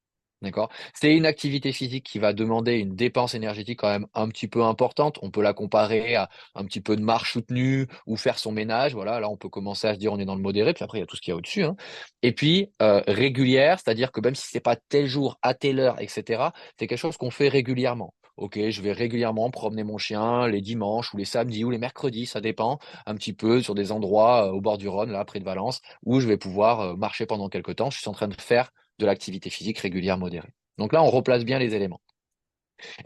D'accord? C'est une activité physique qui va demander une dépense énergétique quand même un petit peu importante. On peut la comparer à un petit peu de marche soutenue ou faire son ménage. Voilà, là, on peut commencer à se dire on est dans le modéré. Puis après, il y a tout ce qu'il y a au-dessus, hein. Et puis, régulière, c'est-à-dire que même si c'est pas tel jour, à telle heure, etc., c'est quelque chose qu'on fait régulièrement. Ok, je vais régulièrement promener mon chien les dimanches ou les samedis ou les mercredis, ça dépend un petit peu sur des endroits au bord du Rhône, là, près de Valence, où je vais pouvoir marcher pendant quelques temps. Je suis en train de faire de l'activité physique régulière modérée. Donc là, on replace bien les éléments.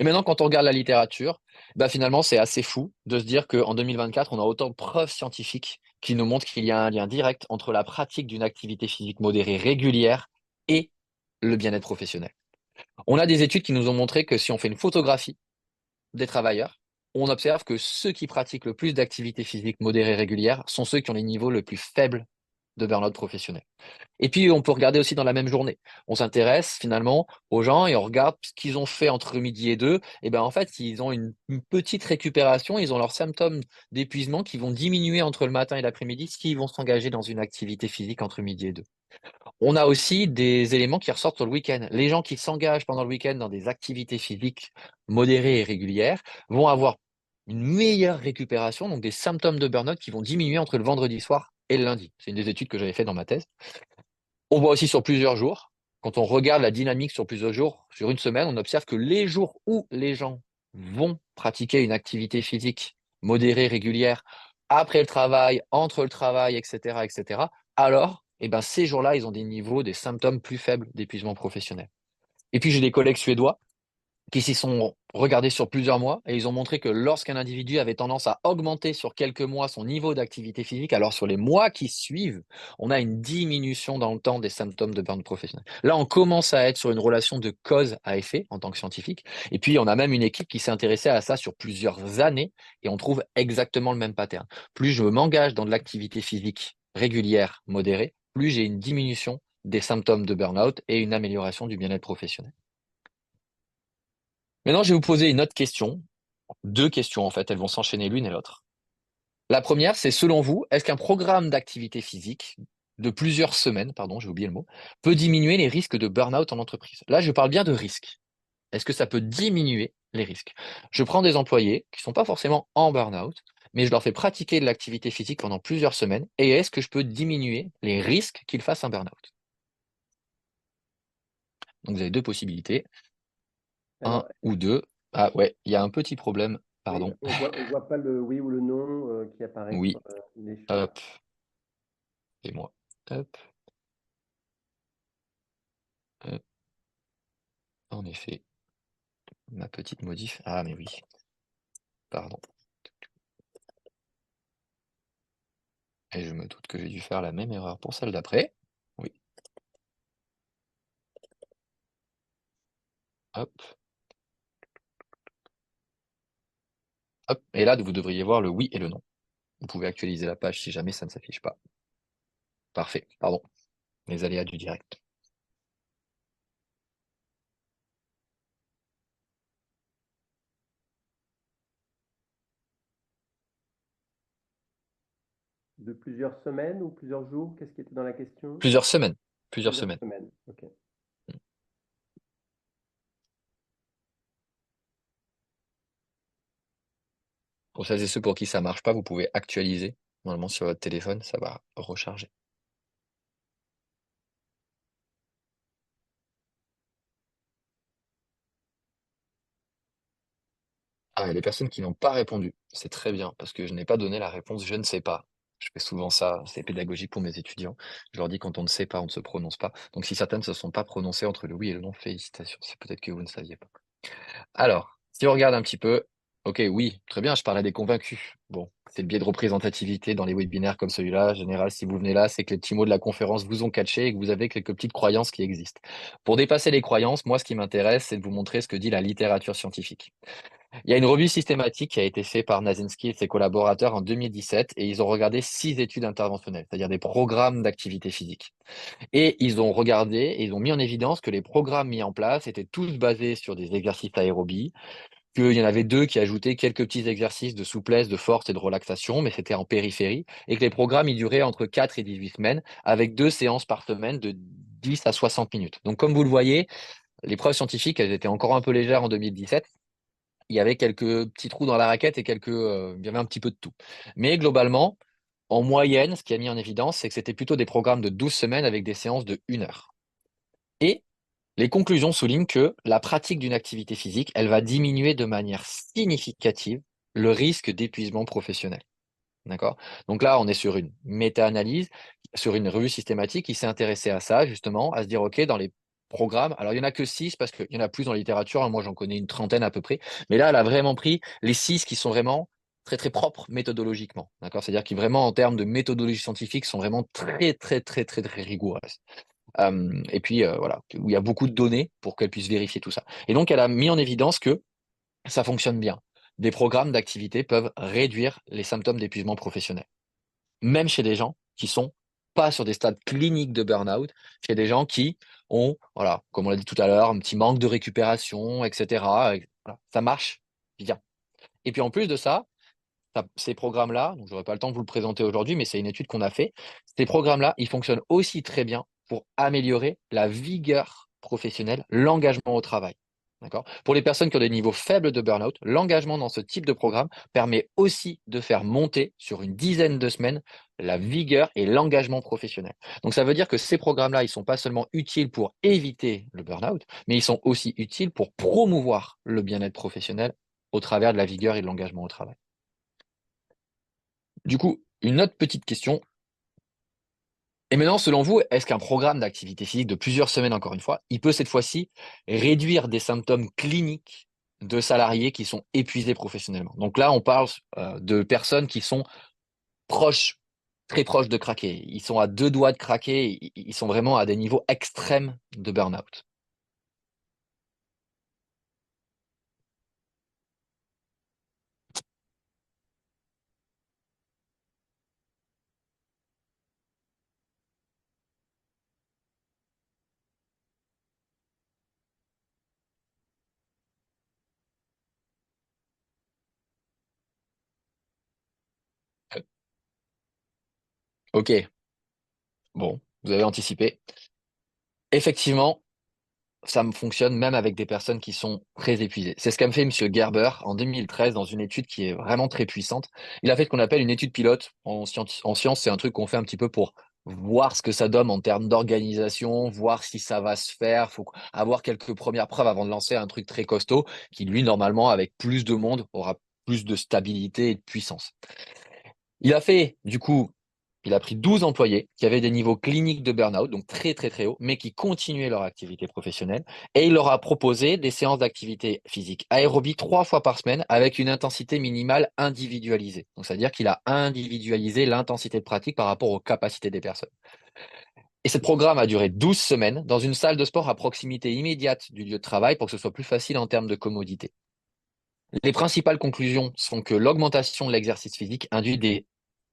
Et maintenant, quand on regarde la littérature, bah finalement, c'est assez fou de se dire qu'en 2024, on a autant de preuves scientifiques qui nous montrent qu'il y a un lien direct entre la pratique d'une activité physique modérée régulière et le bien-être professionnel. On a des études qui nous ont montré que si on fait une photographie des travailleurs, on observe que ceux qui pratiquent le plus d'activité physique modérée régulière sont ceux qui ont les niveaux les plus faibles de burn-out professionnel. Et puis, on peut regarder aussi dans la même journée. On s'intéresse finalement aux gens et on regarde ce qu'ils ont fait entre midi et deux. Et ben en fait, ils ont une petite récupération. Ils ont leurs symptômes d'épuisement qui vont diminuer entre le matin et l'après-midi s'ils vont s'engager dans une activité physique entre midi et deux. On a aussi des éléments qui ressortent sur le week-end. Les gens qui s'engagent pendant le week-end dans des activités physiques modérées et régulières vont avoir une meilleure récupération, donc des symptômes de burn-out qui vont diminuer entre le vendredi soir et le lundi. C'est une des études que j'avais fait dans ma thèse. On voit aussi sur plusieurs jours, quand on regarde la dynamique sur plusieurs jours, sur une semaine, on observe que les jours où les gens vont pratiquer une activité physique modérée, régulière, après le travail, entre le travail, etc., etc., alors, eh ben, ces jours-là, ils ont des niveaux, des symptômes plus faibles d'épuisement professionnel. Et puis, j'ai des collègues suédois qui s'y sont regardés sur plusieurs mois et ils ont montré que lorsqu'un individu avait tendance à augmenter sur quelques mois son niveau d'activité physique, alors sur les mois qui suivent, on a une diminution dans le temps des symptômes de burn professionnel. Là, on commence à être sur une relation de cause à effet en tant que scientifique. Et puis, on a même une équipe qui s'est intéressée à ça sur plusieurs années et on trouve exactement le même pattern. Plus je m'engage dans de l'activité physique régulière, modérée, plus j'ai une diminution des symptômes de burn-out et une amélioration du bien-être professionnel. Maintenant, je vais vous poser une autre question. Deux questions, en fait, elles vont s'enchaîner l'une et l'autre. La première, c'est selon vous, est-ce qu'un programme d'activité physique de plusieurs semaines, pardon, j'ai oublié le mot, peut diminuer les risques de burn-out en entreprise? Là, je parle bien de risques. Est-ce que ça peut diminuer les risques? Je prends des employés qui ne sont pas forcément en burn-out, mais je leur fais pratiquer de l'activité physique pendant plusieurs semaines, et est-ce que je peux diminuer les risques qu'ils fassent un burn-out? Donc, vous avez deux possibilités, un Alors, ou deux. Ah ouais, il y a un petit problème, oui, pardon. on voit pas le oui ou le non qui apparaît sur Oui, l'écran. hop, et moi. Hop, hop, en effet, ma petite modif. Ah, mais oui, pardon. Et je me doute que j'ai dû faire la même erreur pour celle d'après. Oui, hop, hop. Et là, vous devriez voir le oui et le non. Vous pouvez actualiser la page si jamais ça ne s'affiche pas. Parfait, pardon. Les aléas du direct. De plusieurs semaines ou plusieurs jours? Qu'est-ce qui était dans la question? Plusieurs semaines. Plusieurs Plusieurs semaines. semaines, ok. Pour celles et ceux pour qui ça marche pas, vous pouvez actualiser. Normalement, sur votre téléphone, ça va recharger. Ah, et les personnes qui n'ont pas répondu, c'est très bien, parce que je n'ai pas donné la réponse «je ne sais pas». Je fais souvent ça, c'est pédagogique pour mes étudiants. Je leur dis: «Quand on ne sait pas, on ne se prononce pas». Donc si certaines ne se sont pas prononcées entre le oui et le non, félicitations, c'est peut-être que vous ne saviez pas. Alors, si on regarde un petit peu, OK, oui, très bien, je parlais des convaincus. Bon, c'est le biais de représentativité dans les webinaires comme celui-là. En général, si vous venez là, c'est que les petits mots de la conférence vous ont catché et que vous avez quelques petites croyances qui existent. Pour dépasser les croyances, moi, ce qui m'intéresse, c'est de vous montrer ce que dit la littérature scientifique. Il y a une revue systématique qui a été faite par Nazinski et ses collaborateurs en 2017 et ils ont regardé 6 études interventionnelles, c'est-à-dire des programmes d'activité physique. Et ils ont regardé et ils ont mis en évidence que les programmes mis en place étaient tous basés sur des exercices aérobie, qu'il y en avait deux qui ajoutaient quelques petits exercices de souplesse, de force et de relaxation, mais c'était en périphérie, et que les programmes y duraient entre 4 et 18 semaines, avec 2 séances par semaine de 10 à 60 minutes. Donc comme vous le voyez, les preuves scientifiques, elles étaient encore un peu légères en 2017. Il y avait quelques petits trous dans la raquette et il y avait un petit peu de tout. Mais globalement, en moyenne, ce qui a mis en évidence, c'est que c'était plutôt des programmes de 12 semaines avec des séances de 1 heure. Et les conclusions soulignent que la pratique d'une activité physique, elle va diminuer de manière significative le risque d'épuisement professionnel. D'accord? Donc là, on est sur une méta-analyse, sur une revue systématique qui s'est intéressée à ça, justement, à se dire, OK, dans les programmes, alors il n'y en a que 6 parce qu'il y en a plus dans la littérature, hein, moi j'en connais une trentaine à peu près, mais là, elle a vraiment pris les 6 qui sont vraiment très très propres méthodologiquement. D'accord? C'est-à-dire qui vraiment, en termes de méthodologie scientifique, sont vraiment très très très très très rigoureuses. Et puis voilà, où il y a beaucoup de données pour qu'elle puisse vérifier tout ça. Et donc, elle a mis en évidence que ça fonctionne bien. Des programmes d'activité peuvent réduire les symptômes d'épuisement professionnel, même chez des gens qui sont pas sur des stades cliniques de burn-out, chez des gens qui ont, voilà, comme on l'a dit tout à l'heure, un petit manque de récupération, etc. Voilà, ça marche bien. Et puis en plus de ça, ces programmes-là, donc j'aurais pas le temps de vous le présenter aujourd'hui, mais c'est une étude qu'on a fait. Ces programmes-là, ils fonctionnent aussi très bien pour améliorer la vigueur professionnelle, l'engagement au travail. D'accord? Pour les personnes qui ont des niveaux faibles de burn-out, l'engagement dans ce type de programme permet aussi de faire monter sur une dizaine de semaines la vigueur et l'engagement professionnel. Donc ça veut dire que ces programmes-là, ils sont pas seulement utiles pour éviter le burn-out, mais ils sont aussi utiles pour promouvoir le bien-être professionnel au travers de la vigueur et de l'engagement au travail. Du coup, une autre petite question. Et maintenant, selon vous, est-ce qu'un programme d'activité physique de plusieurs semaines, encore une fois, il peut cette fois-ci réduire des symptômes cliniques de salariés qui sont épuisés professionnellement? Donc là, on parle de personnes qui sont proches, très proches de craquer. Ils sont à 2 doigts de craquer. Ils sont vraiment à des niveaux extrêmes de burn-out. Ok, bon, vous avez anticipé. Effectivement, ça me fonctionne même avec des personnes qui sont très épuisées. C'est ce qu'a fait M. Gerber en 2013 dans une étude qui est vraiment très puissante. Il a fait ce qu'on appelle une étude pilote. En science, c'est un truc qu'on fait un petit peu pour voir ce que ça donne en termes d'organisation, voir si ça va se faire. Il faut avoir quelques premières preuves avant de lancer un truc très costaud qui, lui, normalement, avec plus de monde, aura plus de stabilité et de puissance. Il a fait, du coup, il a pris 12 employés qui avaient des niveaux cliniques de burn-out, donc très très très hauts, mais qui continuaient leur activité professionnelle. Et il leur a proposé des séances d'activité physique aérobie 3 fois par semaine avec une intensité minimale individualisée. Donc, c'est-à-dire qu'il a individualisé l'intensité de pratique par rapport aux capacités des personnes. Et ce programme a duré 12 semaines dans une salle de sport à proximité immédiate du lieu de travail pour que ce soit plus facile en termes de commodité. Les principales conclusions sont que l'augmentation de l'exercice physique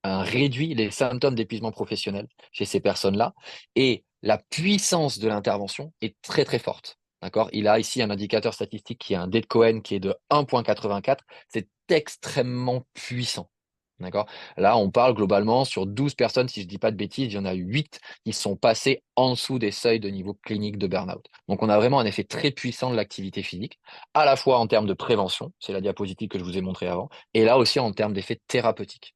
réduit les symptômes d'épuisement professionnel chez ces personnes-là et la puissance de l'intervention est très très forte. D'accord? Il a ici un indicateur statistique qui est un D de Cohen qui est de 1,84. C'est extrêmement puissant. D'accord? Là, on parle globalement sur 12 personnes, si je ne dis pas de bêtises, il y en a 8 qui sont passées en dessous des seuils de niveau clinique de burn-out. Donc, on a vraiment un effet très puissant de l'activité physique, à la fois en termes de prévention, c'est la diapositive que je vous ai montrée avant, et là aussi en termes d'effet thérapeutique.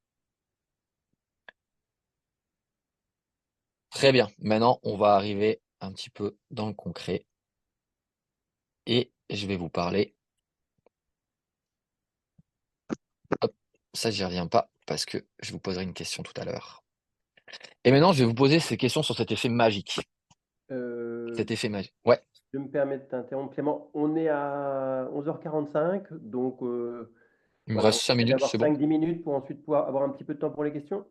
Très bien. Maintenant, on va arriver un petit peu dans le concret et je vais vous parler. Hop, ça, j'y reviens pas parce que je vous poserai une question tout à l'heure. Et maintenant, je vais vous poser ces questions sur cet effet magique. Euh, Cet effet magique. Ouais, je me permets de t'interrompre, Clément. On est à 11h45, donc il me voilà, reste on 5 essaie minutes, d'avoir c'est bon? 5-10 minutes pour ensuite pouvoir avoir un petit peu de temps pour les questions.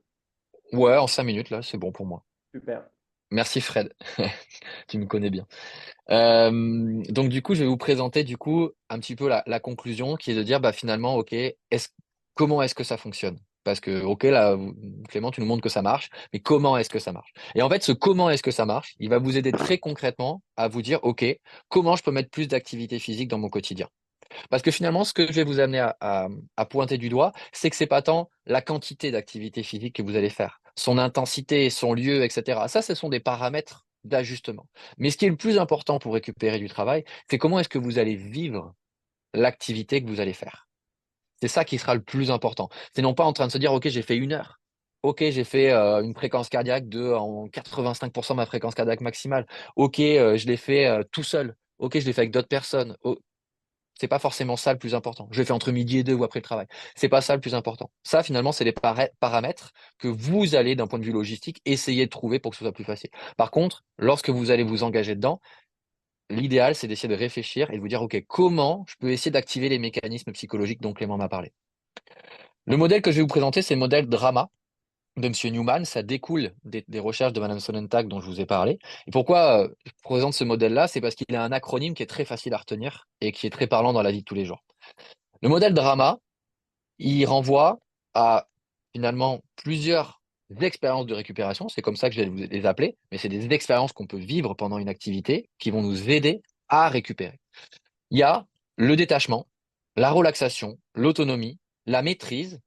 Ouais, en 5 minutes, là, c'est bon pour moi. Super. Merci Fred, tu me connais bien. Donc du coup, je vais vous présenter du coup un petit peu la conclusion qui est de dire bah finalement, ok, comment est-ce que ça fonctionne? Parce que ok, là, Clément, tu nous montres que ça marche, mais comment est-ce que ça marche? Et en fait, ce comment est-ce que ça marche, il va vous aider très concrètement à vous dire, ok, comment je peux mettre plus d'activité physique dans mon quotidien? Parce que finalement, ce que je vais vous amener à pointer du doigt, c'est que c'est pas tant la quantité d'activité physique que vous allez faire, son intensité, son lieu, etc. Ça, ce sont des paramètres d'ajustement. Mais ce qui est le plus important pour récupérer du travail, c'est comment est-ce que vous allez vivre l'activité que vous allez faire. C'est ça qui sera le plus important. C'est non pas en train de se dire, OK, j'ai fait 1 heure. OK, j'ai fait une fréquence cardiaque en 85% de ma fréquence cardiaque maximale. OK, je l'ai fait tout seul. OK, je l'ai fait avec d'autres personnes. C'est pas forcément ça le plus important. Je le fais entre midi et deux ou après le travail. C'est pas ça le plus important. Ça, finalement, c'est les paramètres que vous allez, d'un point de vue logistique, essayer de trouver pour que ce soit plus facile. Par contre, lorsque vous allez vous engager dedans, l'idéal, c'est d'essayer de réfléchir et de vous dire, OK, comment je peux essayer d'activer les mécanismes psychologiques dont Clément m'a parlé. Le modèle que je vais vous présenter, c'est le modèle DRAMA de Monsieur Newman. Ça découle des recherches de Madame Sonentag dont je vous ai parlé. Et pourquoi je présente ce modèle-là? C'est parce qu'il a un acronyme qui est très facile à retenir et qui est très parlant dans la vie de tous les jours. Le modèle Drama, il renvoie à finalement plusieurs expériences de récupération. C'est comme ça que je vais les appeler, mais c'est des expériences qu'on peut vivre pendant une activité qui vont nous aider à récupérer. Il y a le détachement, la relaxation, l'autonomie, la maîtrise.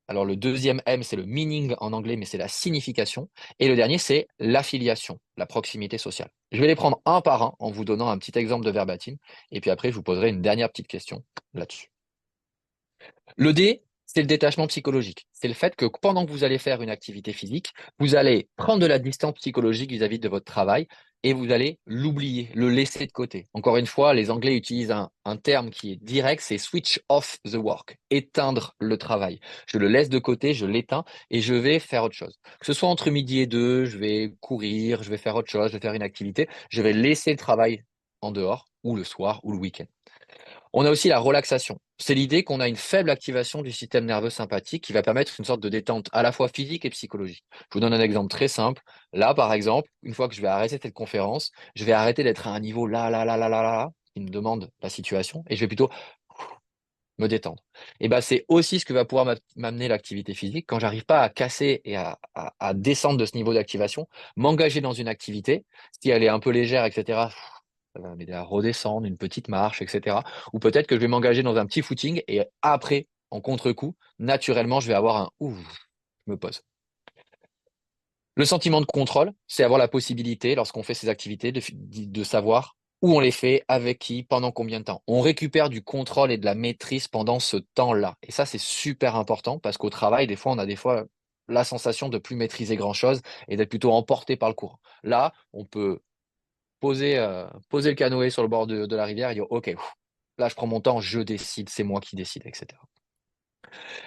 Alors le deuxième M, c'est le meaning en anglais, mais c'est la signification. Et le dernier, c'est l'affiliation, la proximité sociale. Je vais les prendre un par un en vous donnant un petit exemple de verbatim. Et puis après, je vous poserai une dernière petite question là-dessus. Le D, c'est le détachement psychologique. C'est le fait que pendant que vous allez faire une activité physique, vous allez prendre de la distance psychologique vis-à-vis de votre travail et vous allez l'oublier, le laisser de côté. Encore une fois, les Anglais utilisent un terme qui est direct, c'est switch off the work, éteindre le travail. Je le laisse de côté, je l'éteins et je vais faire autre chose. Que ce soit entre midi et deux, je vais courir, je vais faire autre chose, je vais faire une activité, je vais laisser le travail en dehors ou le soir ou le week-end. On a aussi la relaxation. C'est l'idée qu'on a une faible activation du système nerveux sympathique qui va permettre une sorte de détente à la fois physique et psychologique. Je vous donne un exemple très simple. Là, par exemple, une fois que je vais arrêter cette conférence, je vais arrêter d'être à un niveau là, qui me demande la situation, et je vais plutôt me détendre. Et ben, c'est aussi ce que va pouvoir m'amener l'activité physique. Quand j'arrive pas à casser et à descendre de ce niveau d'activation, m'engager dans une activité, si elle est un peu légère, etc., ça va m'aider à redescendre, une petite marche, etc. Ou peut-être que je vais m'engager dans un petit footing et après, en contre-coup, naturellement, je vais avoir un ouf, je me pose. Le sentiment de contrôle, c'est avoir la possibilité, lorsqu'on fait ces activités, de savoir où on les fait, avec qui, pendant combien de temps. On récupère du contrôle et de la maîtrise pendant ce temps-là. Et ça, c'est super important parce qu'au travail, des fois, on a des fois la sensation de plus maîtriser grand-chose et d'être plutôt emporté par le courant. Là, on peut poser le canoë sur le bord de la rivière et dire, OK, là, je prends mon temps, je décide, c'est moi qui décide, etc.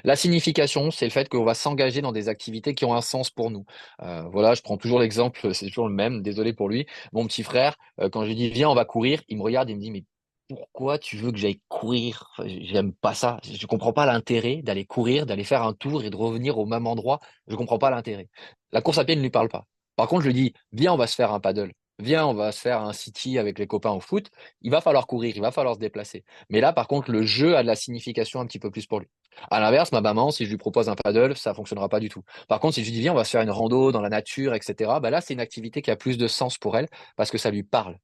La signification, c'est le fait qu'on va s'engager dans des activités qui ont un sens pour nous. Voilà, je prends toujours l'exemple, c'est toujours le même, désolé pour lui. Mon petit frère, quand je lui dis viens, on va courir, il me regarde et me dit mais pourquoi tu veux que j'aille courir? Enfin, j'aime pas ça. Je comprends pas l'intérêt d'aller courir, d'aller faire un tour et de revenir au même endroit. Je comprends pas l'intérêt. La course à pied ne lui parle pas. Par contre, je lui dis viens, on va se faire un paddle. Viens, on va se faire un city avec les copains au foot. Il va falloir courir, il va falloir se déplacer. Mais là, par contre, le jeu a de la signification un petit peu plus pour lui. À l'inverse, ma maman, si je lui propose un paddle, ça fonctionnera pas du tout. Par contre, si je lui dis, viens, on va se faire une rando dans la nature, etc., bah là, c'est une activité qui a plus de sens pour elle parce que ça lui parle.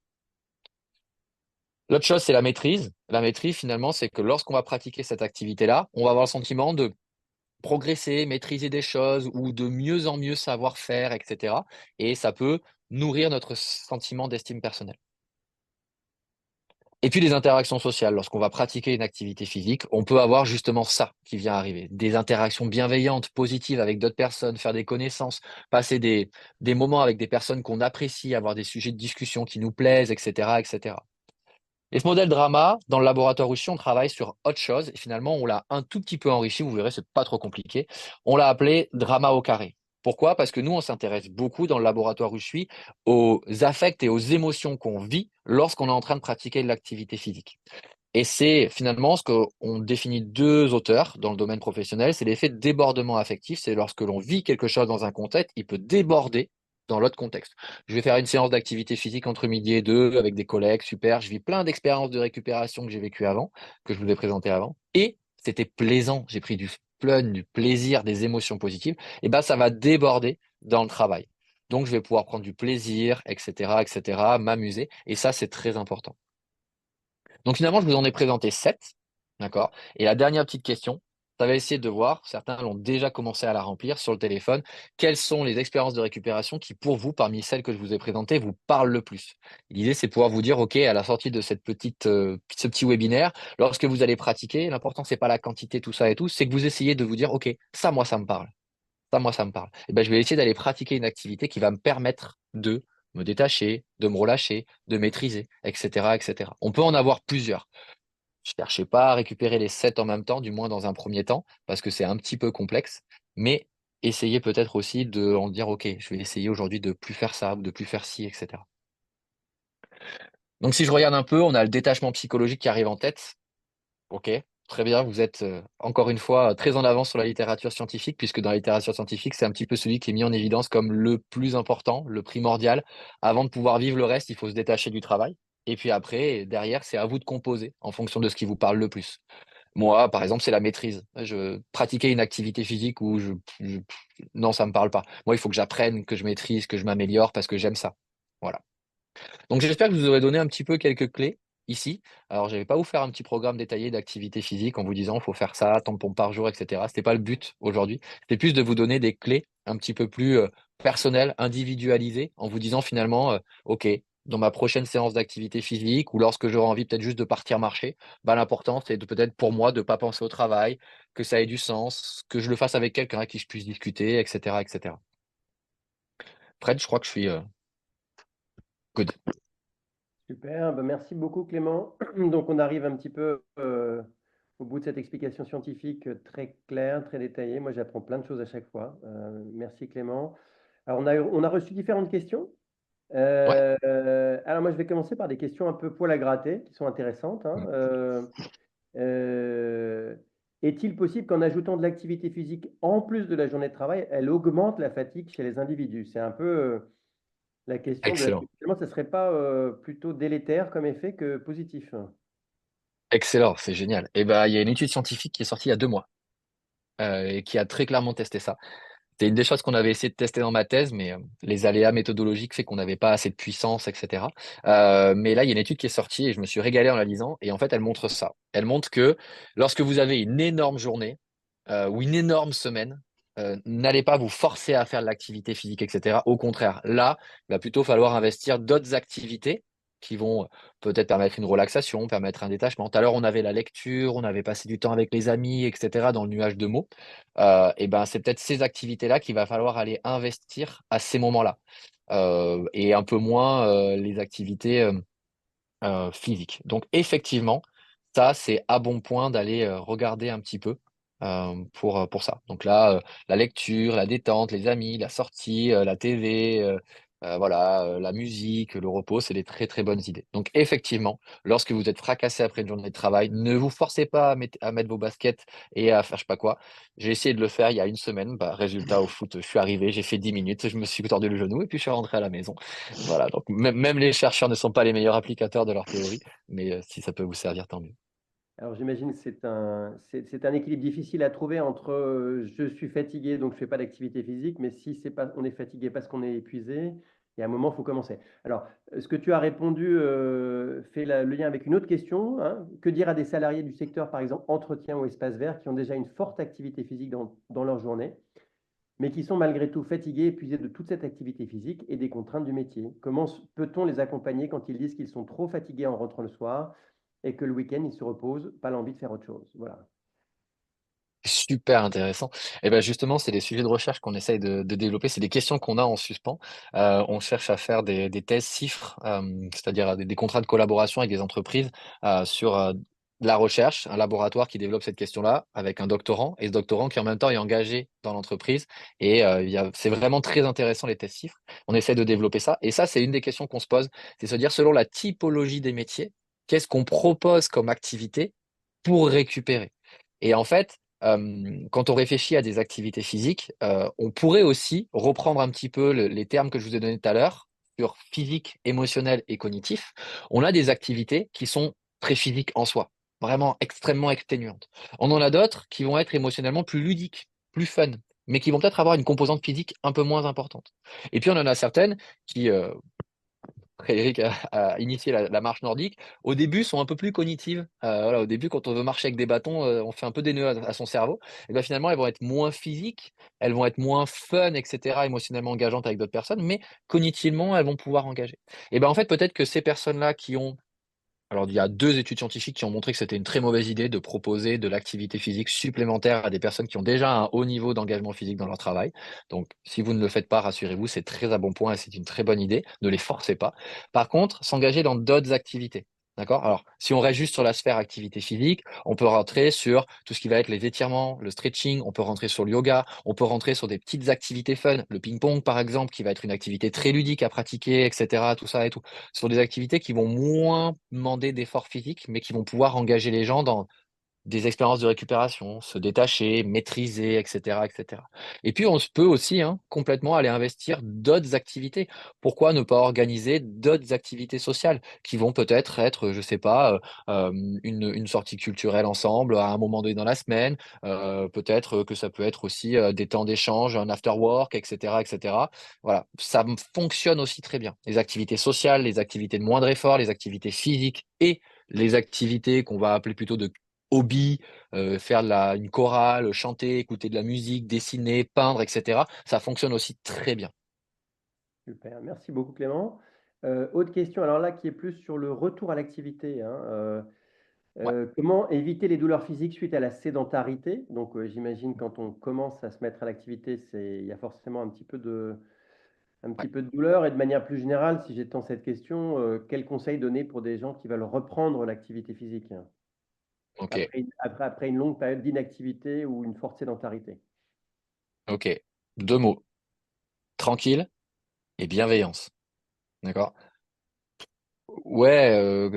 L'autre chose, c'est la maîtrise. La maîtrise, finalement, c'est que lorsqu'on va pratiquer cette activité-là, on va avoir le sentiment de progresser, maîtriser des choses ou de mieux en mieux savoir faire, etc. Et ça peut nourrir notre sentiment d'estime personnelle. Et puis les interactions sociales. Lorsqu'on va pratiquer une activité physique, on peut avoir justement ça qui vient arriver. Des interactions bienveillantes, positives avec d'autres personnes, faire des connaissances, passer des moments avec des personnes qu'on apprécie, avoir des sujets de discussion qui nous plaisent, etc., etc. Et ce modèle drama, dans le laboratoire Rouchy, on travaille sur autre chose. Et finalement, on l'a un tout petit peu enrichi. Vous verrez, c'est pas trop compliqué. On l'a appelé drama au carré. Pourquoi? Parce que nous, on s'intéresse beaucoup dans le laboratoire où je suis aux affects et aux émotions qu'on vit lorsqu'on est en train de pratiquer de l'activité physique. Et c'est finalement ce qu'on définit deux auteurs dans le domaine professionnel, c'est l'effet de débordement affectif. C'est lorsque l'on vit quelque chose dans un contexte, il peut déborder dans l'autre contexte. Je vais faire une séance d'activité physique entre midi et deux avec des collègues, super. Je vis plein d'expériences de récupération que j'ai vécues avant, que je vous ai présentées avant. Et c'était plaisant. J'ai pris du fun, du plaisir, des émotions positives. Et ben, ça va déborder dans le travail. Donc, je vais pouvoir prendre du plaisir, etc., m'amuser. Et ça, c'est très important. Donc finalement, je vous en ai présenté 7, d'accord? Et la dernière petite question, ça va essayer de voir, certains l'ont déjà commencé à la remplir sur le téléphone, quelles sont les expériences de récupération qui, pour vous, parmi celles que je vous ai présentées, vous parlent le plus? L'idée, c'est de pouvoir vous dire, OK, à la sortie de ce petit webinaire, lorsque vous allez pratiquer, l'important, c'est pas la quantité, tout ça et tout, c'est que vous essayez de vous dire, OK, ça, moi, ça me parle. Ça, moi, ça me parle. Et ben, je vais essayer d'aller pratiquer une activité qui va me permettre de me détacher, de me relâcher, de maîtriser, etc., etc. On peut en avoir plusieurs. Je ne cherchez pas à récupérer les 7 en même temps, du moins dans un premier temps, parce que c'est un petit peu complexe. Mais essayez peut-être aussi de en dire, OK, je vais essayer aujourd'hui de plus faire ça, ou de plus faire ci, etc. Donc, si je regarde un peu, on a le détachement psychologique qui arrive en tête. OK, très bien. Vous êtes, encore une fois, très en avance sur la littérature scientifique, puisque dans la littérature scientifique, c'est un petit peu celui qui est mis en évidence comme le plus important, le primordial. Avant de pouvoir vivre le reste, il faut se détacher du travail. Et puis après, derrière, c'est à vous de composer en fonction de ce qui vous parle le plus. Moi, par exemple, c'est la maîtrise. Je pratiquais une activité physique où non, ça me parle pas. Moi, il faut que j'apprenne, que je maîtrise, que je m'améliore parce que j'aime ça. Voilà. Donc j'espère que je vous aurai donné un petit peu quelques clés ici. Alors je ne vais pas vous faire un petit programme détaillé d'activité physique en vous disant il faut faire ça, tant de pompes par jour, etc. Ce n'était pas le but aujourd'hui. C'était plus de vous donner des clés un petit peu plus personnelles, individualisées, en vous disant finalement, OK, dans ma prochaine séance d'activité physique ou lorsque j'aurai envie peut-être juste de partir marcher, bah, l'important c'est de peut-être pour moi de ne pas penser au travail, que ça ait du sens, que je le fasse avec quelqu'un à qui je puisse discuter, etc., etc. Fred, je crois que je suis good. Super, ben merci beaucoup Clément. Donc on arrive un petit peu au bout de cette explication scientifique très claire, très détaillée. Moi j'apprends plein de choses à chaque fois. Merci Clément. Alors on a reçu différentes questions. Ouais, Alors moi je vais commencer par des questions un peu poil à gratter qui sont intéressantes, hein. Euh, Est-il possible qu'en ajoutant de l'activité physique en plus de la journée de travail, elle augmente la fatigue chez les individus? C'est un peu la question de est-ce que excellent. finalement ça serait pas plutôt délétère comme effet que positif? Excellent, c'est génial. Et ben, il y a une étude scientifique qui est sortie il y a 2 mois, et qui a très clairement testé ça. C'est une des choses qu'on avait essayé de tester dans ma thèse, mais les aléas méthodologiques fait qu'on n'avait pas assez de puissance, etc. Mais là, il y a une étude qui est sortie et je me suis régalé en la lisant. Et en fait, elle montre ça. Elle montre que lorsque vous avez une énorme journée ou une énorme semaine, n'allez pas vous forcer à faire de l'activité physique, etc. Au contraire, là, il va plutôt falloir investir d'autres activités qui vont peut-être permettre une relaxation, permettre un détachement. Tout à l'heure, on avait la lecture, on avait passé du temps avec les amis, etc., dans le nuage de mots. Et ben, c'est peut-être ces activités-là qu'il va falloir aller investir à ces moments-là. Et un peu moins les activités physiques. Donc, effectivement, ça, c'est à bon point d'aller regarder un petit peu pour ça. Donc là, la lecture, la détente, les amis, la sortie, la TV, voilà, la musique, le repos, c'est des très très bonnes idées. Donc effectivement, lorsque vous êtes fracassé après une journée de travail, ne vous forcez pas à mettre vos baskets et à faire je sais pas quoi. J'ai essayé de le faire il y a une semaine. Bah, résultat, au foot, je suis arrivé, j'ai fait 10 minutes, je me suis tordu le genou et puis je suis rentré à la maison. Voilà, donc même les chercheurs ne sont pas les meilleurs applicateurs de leur théorie, mais si ça peut vous servir, tant mieux. Alors j'imagine que c'est un équilibre difficile à trouver entre je suis fatigué donc je fais pas d'activité physique, mais si c'est pas, on est fatigué parce qu'on est épuisé, il y a un moment, il faut commencer. Alors, ce que tu as répondu fait le lien avec une autre question, hein. Que dire à des salariés du secteur, par exemple, entretien ou espace vert, qui ont déjà une forte activité physique dans leur journée, mais qui sont malgré tout fatigués, épuisés de toute cette activité physique et des contraintes du métier? Comment peut-on les accompagner quand ils disent qu'ils sont trop fatigués en rentrant le soir et que le week-end, il se repose, pas l'envie de faire autre chose. Voilà. Super intéressant. Et ben justement, c'est des sujets de recherche qu'on essaye de développer. C'est des questions qu'on a en suspens. On cherche à faire des thèses CIFRE, c'est-à-dire des contrats de collaboration avec des entreprises sur la recherche, un laboratoire qui développe cette question-là avec un doctorant, et ce doctorant qui en même temps est engagé dans l'entreprise. Et c'est vraiment très intéressant les thèses CIFRE. On essaie de développer ça. Et ça, c'est une des questions qu'on se pose, c'est se dire selon la typologie des métiers, qu'est-ce qu'on propose comme activité pour récupérer. Et en fait, quand on réfléchit à des activités physiques, on pourrait aussi reprendre un petit peu les termes que je vous ai donnés tout à l'heure sur physique, émotionnel et cognitif. On a des activités qui sont très physiques en soi, vraiment extrêmement exténuantes. On en a d'autres qui vont être émotionnellement plus ludiques, plus fun, mais qui vont peut-être avoir une composante physique un peu moins importante. Et puis on en a certaines qui, Frédéric a initié la marche nordique, au début sont un peu plus cognitives. Voilà, au début, quand on veut marcher avec des bâtons, on fait un peu des nœuds à son cerveau. Et ben finalement, elles vont être moins physiques, elles vont être moins fun, etc., émotionnellement engageantes avec d'autres personnes, mais cognitivement, elles vont pouvoir engager. Et ben en fait, peut-être que ces personnes-là qui ont alors, il y a 2 études scientifiques qui ont montré que c'était une très mauvaise idée de proposer de l'activité physique supplémentaire à des personnes qui ont déjà un haut niveau d'engagement physique dans leur travail. Donc, si vous ne le faites pas, rassurez-vous, c'est très à bon point et c'est une très bonne idée. Ne les forcez pas. Par contre, s'engager dans d'autres activités. D'accord? Alors, si on reste juste sur la sphère activité physique, on peut rentrer sur tout ce qui va être les étirements, le stretching, on peut rentrer sur le yoga, on peut rentrer sur des petites activités fun, le ping-pong par exemple, qui va être une activité très ludique à pratiquer, etc. Tout ça et tout sur des activités qui vont moins demander d'efforts physiques, mais qui vont pouvoir engager les gens dans des expériences de récupération, se détacher, maîtriser, etc., etc. Et puis, on peut aussi complètement aller investir d'autres activités. Pourquoi ne pas organiser d'autres activités sociales qui vont peut-être être, je sais pas, une sortie culturelle ensemble à un moment donné dans la semaine. Peut-être que ça peut être aussi des temps d'échange, un after work, etc., etc. Voilà, ça fonctionne aussi très bien. Les activités sociales, les activités de moindre effort, les activités physiques et les activités qu'on va appeler plutôt de hobby, faire une chorale, chanter, écouter de la musique, dessiner, peindre, etc. Ça fonctionne aussi très bien. Super, merci beaucoup Clément. Autre question, alors là qui est plus sur le retour à l'activité, hein, Ouais, comment éviter les douleurs physiques suite à la sédentarité? Donc j'imagine quand on commence à se mettre à l'activité, il y a forcément un ouais, petit peu de douleur et de manière plus générale, si j'étends cette question, quels conseils donner pour des gens qui veulent reprendre l'activité physique ok, après une longue période d'inactivité ou une forte sédentarité? ok. 2 mots, tranquille et bienveillance. D'accord? Ouais,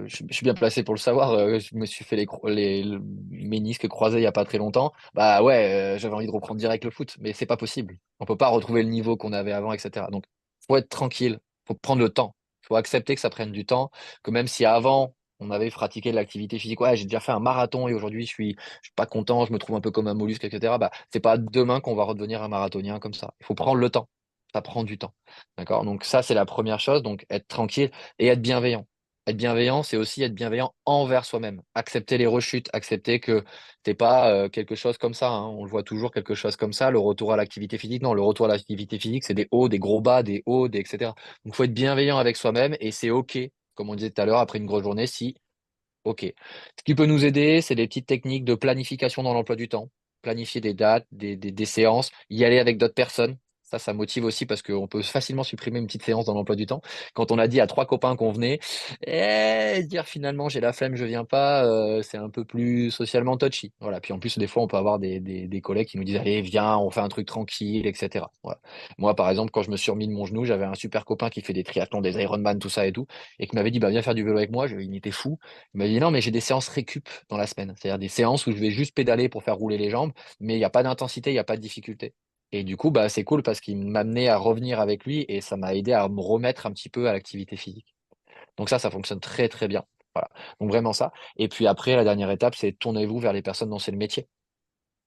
je suis bien placé pour le savoir. Je me suis fait le ménisques croisés il y a pas très longtemps. Bah ouais, j'avais envie de reprendre direct le foot, mais c'est pas possible. On peut pas retrouver le niveau qu'on avait avant, etc. Donc, faut être tranquille, faut prendre le temps. Faut accepter que ça prenne du temps, que même si avant on avait pratiqué de l'activité physique, ouais, j'ai déjà fait un marathon et aujourd'hui je suis pas content, je me trouve un peu comme un mollusque, etc. Bah, c'est pas demain qu'on va redevenir un marathonien comme ça. Il faut prendre le temps. Ça prend du temps. D'accord? Donc ça, c'est la première chose. Donc être tranquille et être bienveillant. Être bienveillant, c'est aussi être bienveillant envers soi-même. Accepter les rechutes, accepter que t'es pas quelque chose comme ça. On le voit toujours quelque chose comme ça. Le retour à l'activité physique, non, le retour à l'activité physique, c'est des hauts, des gros bas, des hauts, etc. Donc, il faut être bienveillant avec soi-même et c'est OK, comme on disait tout à l'heure, après une grosse journée, si OK. Ce qui peut nous aider, c'est des petites techniques de planification dans l'emploi du temps. Planifier des dates, des séances, y aller avec d'autres personnes. Ça motive aussi parce qu'on peut facilement supprimer une petite séance dans l'emploi du temps. Quand on a dit à 3 copains qu'on venait, dire finalement j'ai la flemme, je viens pas, c'est un peu plus socialement touchy. Voilà. Puis en plus, des fois, on peut avoir des collègues qui nous disent allez, viens, on fait un truc tranquille, etc. Voilà. Moi, par exemple, quand je me suis remis de mon genou, j'avais un super copain qui fait des triathlons, des Ironman, tout ça et tout, et qui m'avait dit bah, viens faire du vélo avec moi. Il était fou. Il m'a dit non, mais j'ai des séances récup dans la semaine. C'est-à-dire des séances où je vais juste pédaler pour faire rouler les jambes, mais il n'y a pas d'intensité, il n'y a pas de difficulté. Et du coup, bah, c'est cool parce qu'il m'a amené à revenir avec lui et ça m'a aidé à me remettre un petit peu à l'activité physique. Donc ça fonctionne très très bien. Voilà. Donc vraiment ça. Et puis après, la dernière étape, c'est tournez-vous vers les personnes dont c'est le métier.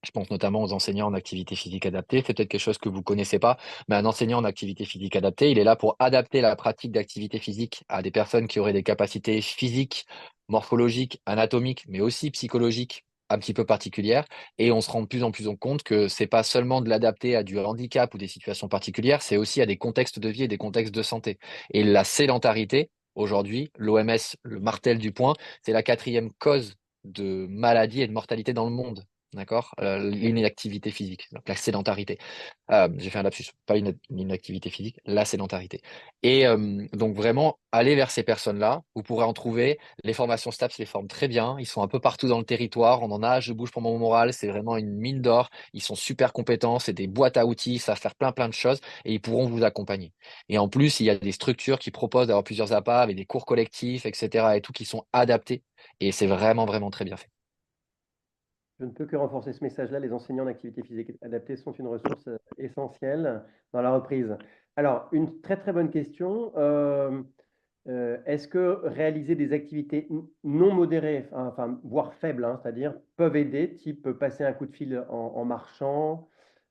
Je pense notamment aux enseignants en activité physique adaptée. C'est peut-être quelque chose que vous connaissez pas, mais un enseignant en activité physique adaptée, il est là pour adapter la pratique d'activité physique à des personnes qui auraient des capacités physiques, morphologiques, anatomiques, mais aussi psychologiques un petit peu particulières. Et on se rend de plus en plus compte que c'est pas seulement de l'adapter à du handicap ou des situations particulières, c'est aussi à des contextes de vie et des contextes de santé. Et la sédentarité, Aujourd'hui, l'OMS le martèle du point, c'est la 4e cause de maladie et de mortalité dans le monde. D'accord? L'inactivité physique, donc la sédentarité. J'ai fait un lapsus, pas une inactivité physique, la sédentarité. Et donc vraiment, aller vers ces personnes-là, vous pourrez en trouver. Les formations STAPS les forment très bien. Ils sont un peu partout dans le territoire. On en a, Je bouge pour mon moral, c'est vraiment une mine d'or. Ils sont super compétents, c'est des boîtes à outils, ils savent faire plein de choses et ils pourront vous accompagner. Et en plus, il y a des structures qui proposent d'avoir plusieurs APA avec des cours collectifs, etc. et tout qui sont adaptés. Et c'est vraiment très bien fait. Je ne peux que renforcer ce message-là. Les enseignants d'activité physique adaptée sont une ressource essentielle dans la reprise. Alors, une très très bonne question. Est-ce que réaliser des activités non modérées, enfin voire faibles, hein, c'est-à-dire peuvent aider, type passer un coup de fil en marchant,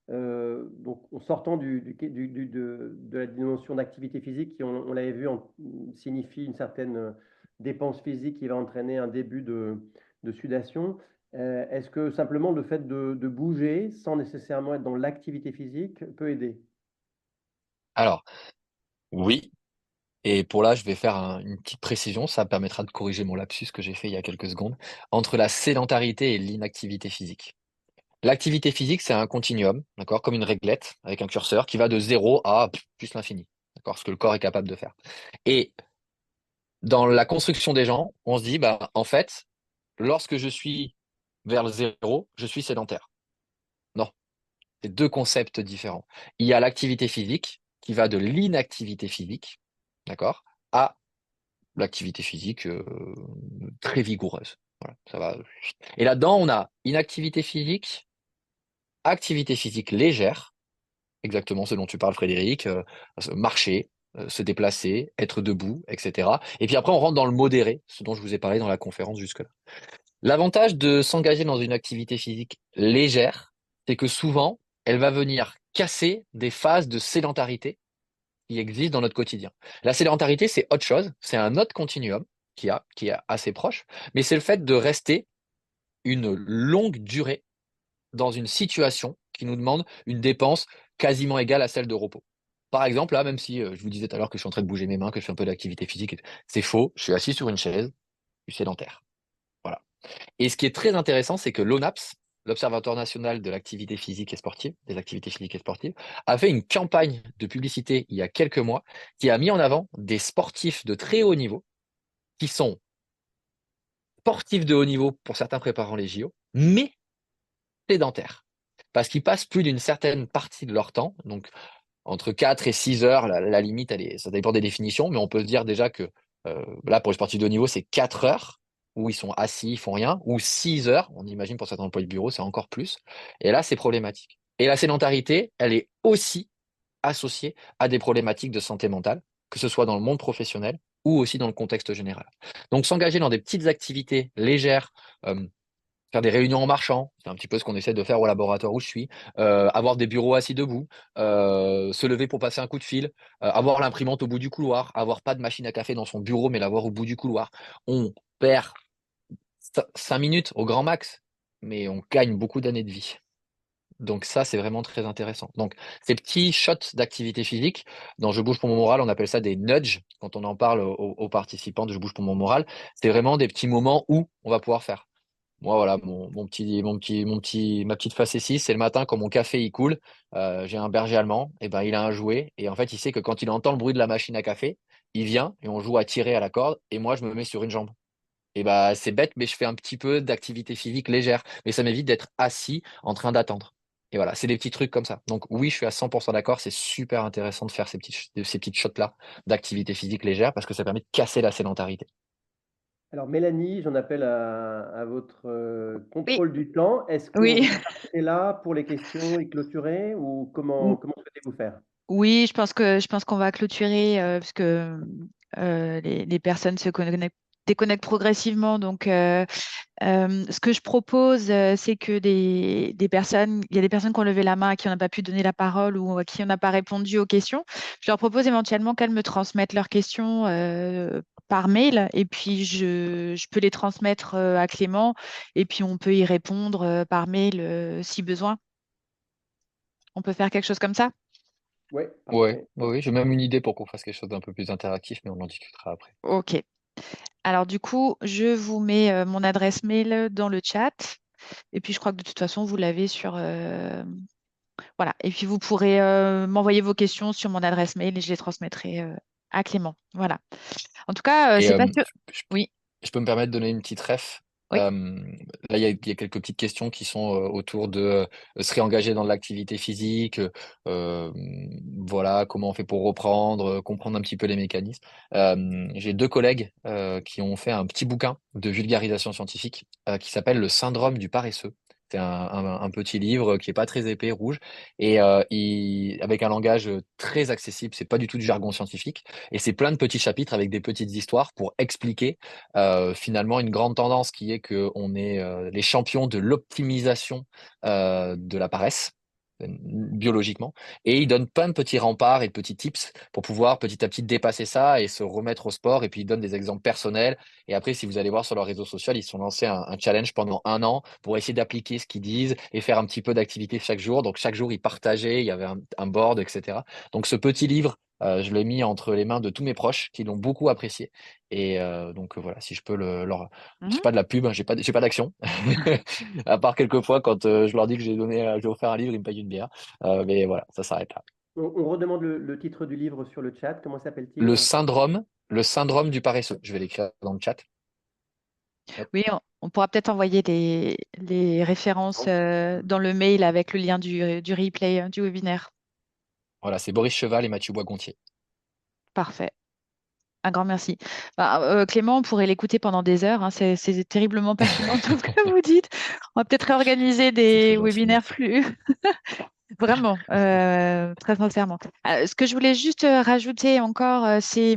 donc en sortant de la dimension d'activité physique qui, on l'avait vu, signifie une certaine dépense physique qui va entraîner un début de sudation. Est-ce que simplement le fait de bouger sans nécessairement être dans l'activité physique peut aider? Alors, oui. Et pour là, je vais faire une petite précision, ça permettra de corriger mon lapsus que j'ai fait il y a quelques secondes, entre la sédentarité et l'inactivité physique. L'activité physique, c'est un continuum, d'accord, comme une réglette avec un curseur qui va de 0 à plus l'infini, d'accord, ce que le corps est capable de faire. Et dans la construction des gens, on se dit, bah, en fait, lorsque je suis vers le 0, je suis sédentaire. Non, c'est deux concepts différents. Il y a l'activité physique qui va de l'inactivité physique, d'accord, à l'activité physique très vigoureuse. Voilà, ça va. Et là-dedans, on a inactivité physique, activité physique légère, exactement ce dont tu parles, Frédéric, marcher, se déplacer, être debout, etc. Et puis après, on rentre dans le modéré, ce dont je vous ai parlé dans la conférence jusque-là. L'avantage de s'engager dans une activité physique légère, c'est que souvent, elle va venir casser des phases de sédentarité qui existent dans notre quotidien. La sédentarité, c'est autre chose, c'est un autre continuum qui est assez proche, mais c'est le fait de rester une longue durée dans une situation qui nous demande une dépense quasiment égale à celle de repos. Par exemple, là, même si je vous disais tout à l'heure que je suis en train de bouger mes mains, que je fais un peu d'activité physique, c'est faux, je suis assis sur une chaise, je suis sédentaire. Voilà. Et ce qui est très intéressant, c'est que l'ONAPS, l'Observatoire national de l'activité physique et sportive, des activités physiques et sportives, a fait une campagne de publicité il y a quelques mois qui a mis en avant des sportifs de très haut niveau qui sont sportifs de haut niveau pour certains préparant les JO, mais sédentaires. Parce qu'ils passent plus d'une certaine partie de leur temps, donc entre 4 et 6 heures, la limite, ça dépend des définitions, mais on peut se dire déjà que là, pour les sportifs de haut niveau, c'est 4 heures où ils sont assis, ils font rien, ou 6 heures, on imagine pour certains employés de bureau, c'est encore plus. Et là, c'est problématique. Et la sédentarité, elle est aussi associée à des problématiques de santé mentale, que ce soit dans le monde professionnel ou aussi dans le contexte général. Donc, s'engager dans des petites activités légères, euh, faire des réunions en marchant, c'est un petit peu ce qu'on essaie de faire au laboratoire où je suis, avoir des bureaux assis debout, se lever pour passer un coup de fil, avoir l'imprimante au bout du couloir, avoir pas de machine à café dans son bureau, mais l'avoir au bout du couloir. On perd 5 minutes au grand max, mais on gagne beaucoup d'années de vie. Donc ça, c'est vraiment très intéressant. Donc ces petits shots d'activité physique, dans Je bouge pour mon moral, on appelle ça des nudges, quand on en parle aux participants de Je bouge pour mon moral, c'est vraiment des petits moments où on va pouvoir faire. Moi, voilà, ma petite facétie, c'est le matin quand mon café il coule, j'ai un berger allemand, et ben il a un jouet, et en fait il sait que quand il entend le bruit de la machine à café, il vient et on joue à tirer à la corde, et moi je me mets sur une jambe. Et bah c'est bête, mais je fais un petit peu d'activité physique légère, mais ça m'évite d'être assis en train d'attendre. Et voilà, c'est des petits trucs comme ça. Donc oui, je suis à 100% d'accord, c'est super intéressant de faire ces petites shots-là d'activité physique légère parce que ça permet de casser la sédentarité. Alors Mélanie, j'en appelle à votre Oui, contrôle du temps. Est-ce qu'on oui. va s'arrêter là pour les questions et clôturer ou comment souhaitez-vous faire? Oui, je pense qu'on va clôturer parce que les personnes se déconnectent progressivement. Donc, ce que je propose, c'est que il y a des personnes qui ont levé la main, à qui on n'a pas pu donner la parole ou à qui on n'a pas répondu aux questions. Je leur propose éventuellement qu'elles me transmettent leurs questions par mail et puis je peux les transmettre à Clément et puis on peut y répondre par mail si besoin. On peut faire quelque chose comme ça? Ouais, Ouais, parfait. oui, j'ai même une idée pour qu'on fasse quelque chose d'un peu plus interactif, mais on en discutera après. Ok. Alors du coup, je vous mets mon adresse mail dans le chat. Et puis je crois que de toute façon, vous l'avez sur... Voilà. Et puis vous pourrez m'envoyer vos questions sur mon adresse mail et je les transmettrai à Clément. Voilà. En tout cas, Et c'est pas sûr. je, Oui, je peux me permettre de donner une petite ref. oui. Là, il y a quelques petites questions qui sont autour de se réengager dans l'activité physique, euh, voilà, comment on fait pour reprendre, comprendre un petit peu les mécanismes. J'ai deux collègues qui ont fait un petit bouquin de vulgarisation scientifique qui s'appelle Le syndrome du paresseux. C'est un petit livre qui est pas très épais, rouge, et avec un langage très accessible. C'est pas du tout du jargon scientifique, et c'est plein de petits chapitres avec des petites histoires pour expliquer finalement une grande tendance qui est qu'on est les champions de l'optimisation de la paresse biologiquement, et ils donnent plein de petits remparts et de petits tips pour pouvoir petit à petit dépasser ça et se remettre au sport, et puis ils donnent des exemples personnels. Et après, si vous allez voir sur leurs réseaux sociaux, ils se sont lancés un challenge pendant 1 an pour essayer d'appliquer ce qu'ils disent et faire un petit peu d'activité chaque jour. Donc chaque jour ils partageaient, il y avait un board, etc. Donc ce petit livre, je l'ai mis entre les mains de tous mes proches qui l'ont beaucoup apprécié. Et donc voilà, si je peux leur... Je Mhm. fais pas de la pub, hein, j'ai pas d'action. À part quelques fois quand je leur dis que j'ai offert un livre, ils me payent une bière. Mais voilà, ça s'arrête là. On redemande le titre du livre sur le chat. Comment s'appelle-t-il? Le syndrome du paresseux. Je vais l'écrire dans le chat. Hop. Oui, on pourra peut-être envoyer les références dans le mail avec le lien du replay du webinaire. Voilà, c'est Boris Cheval et Mathieu Bois-Gontier. Parfait. Un grand merci. Bah, Clément, on pourrait l'écouter pendant des heures, hein. C'est terriblement passionnant tout ce que vous dites. On va peut-être réorganiser C'est très des gentil, webinaires merci. plus vraiment, très sincèrement. Ce que je voulais juste rajouter encore, c'est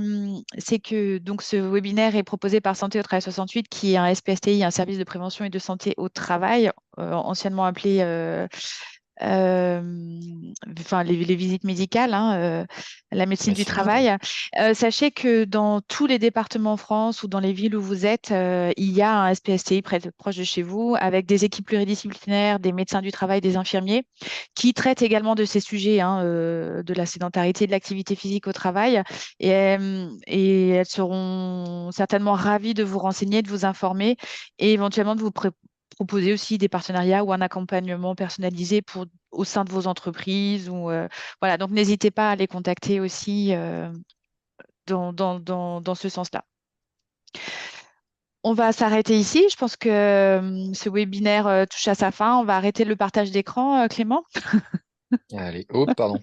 que donc ce webinaire est proposé par Santé au Travail 68, qui est un SPSTI, un service de prévention et de santé au travail, anciennement appelé euh, enfin, les visites médicales, hein, la médecine du Médecine du travail. travail. Sachez que dans tous les départements en France ou dans les villes où vous êtes, il y a un SPSTI proche de chez vous, avec des équipes pluridisciplinaires, des médecins du travail, des infirmiers, qui traitent également de ces sujets, hein, de la sédentarité, de l'activité physique au travail. Et elles seront certainement ravies de vous renseigner, de vous informer et éventuellement de vous proposer aussi des partenariats ou un accompagnement personnalisé au sein de vos entreprises. Voilà, donc n'hésitez pas à les contacter aussi dans ce sens-là. On va s'arrêter ici. Je pense que ce webinaire touche à sa fin. On va arrêter le partage d'écran, Clément. Allez, oh, pardon.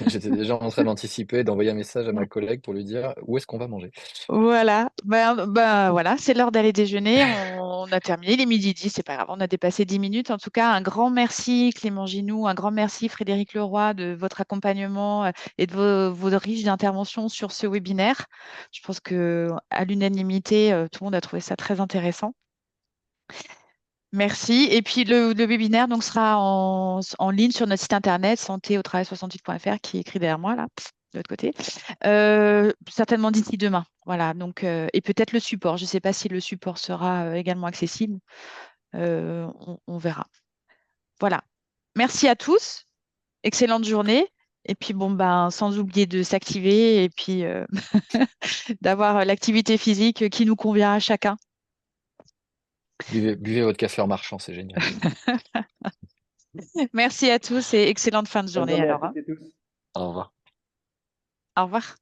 J'étais déjà en train d'anticiper, d'envoyer un message à ma collègue pour lui dire où est-ce qu'on va manger. Voilà, voilà, c'est l'heure d'aller déjeuner. On a terminé, il est midi 10, c'est pas grave, on a dépassé 10 minutes. En tout cas, un grand merci Clément Ginoux, un grand merci Frédéric Leroy de votre accompagnement et de vos riches interventions sur ce webinaire. Je pense que à l'unanimité, tout le monde a trouvé ça très intéressant. Merci. Et puis le webinaire donc, sera en ligne sur notre site internet santéautravail68.fr qui est écrit derrière moi là, de l'autre côté. Certainement d'ici demain. Voilà, donc, et peut-être le support. Je ne sais pas si le support sera également accessible. On verra. Voilà. Merci à tous. Excellente journée. Et puis bon ben sans oublier de s'activer et puis d'avoir l'activité physique qui nous convient à chacun. Buvez votre café en marchant, c'est génial. Merci à tous et excellente fin de Bonne journée journée à alors, hein. toutes et tous. Au revoir. Au revoir.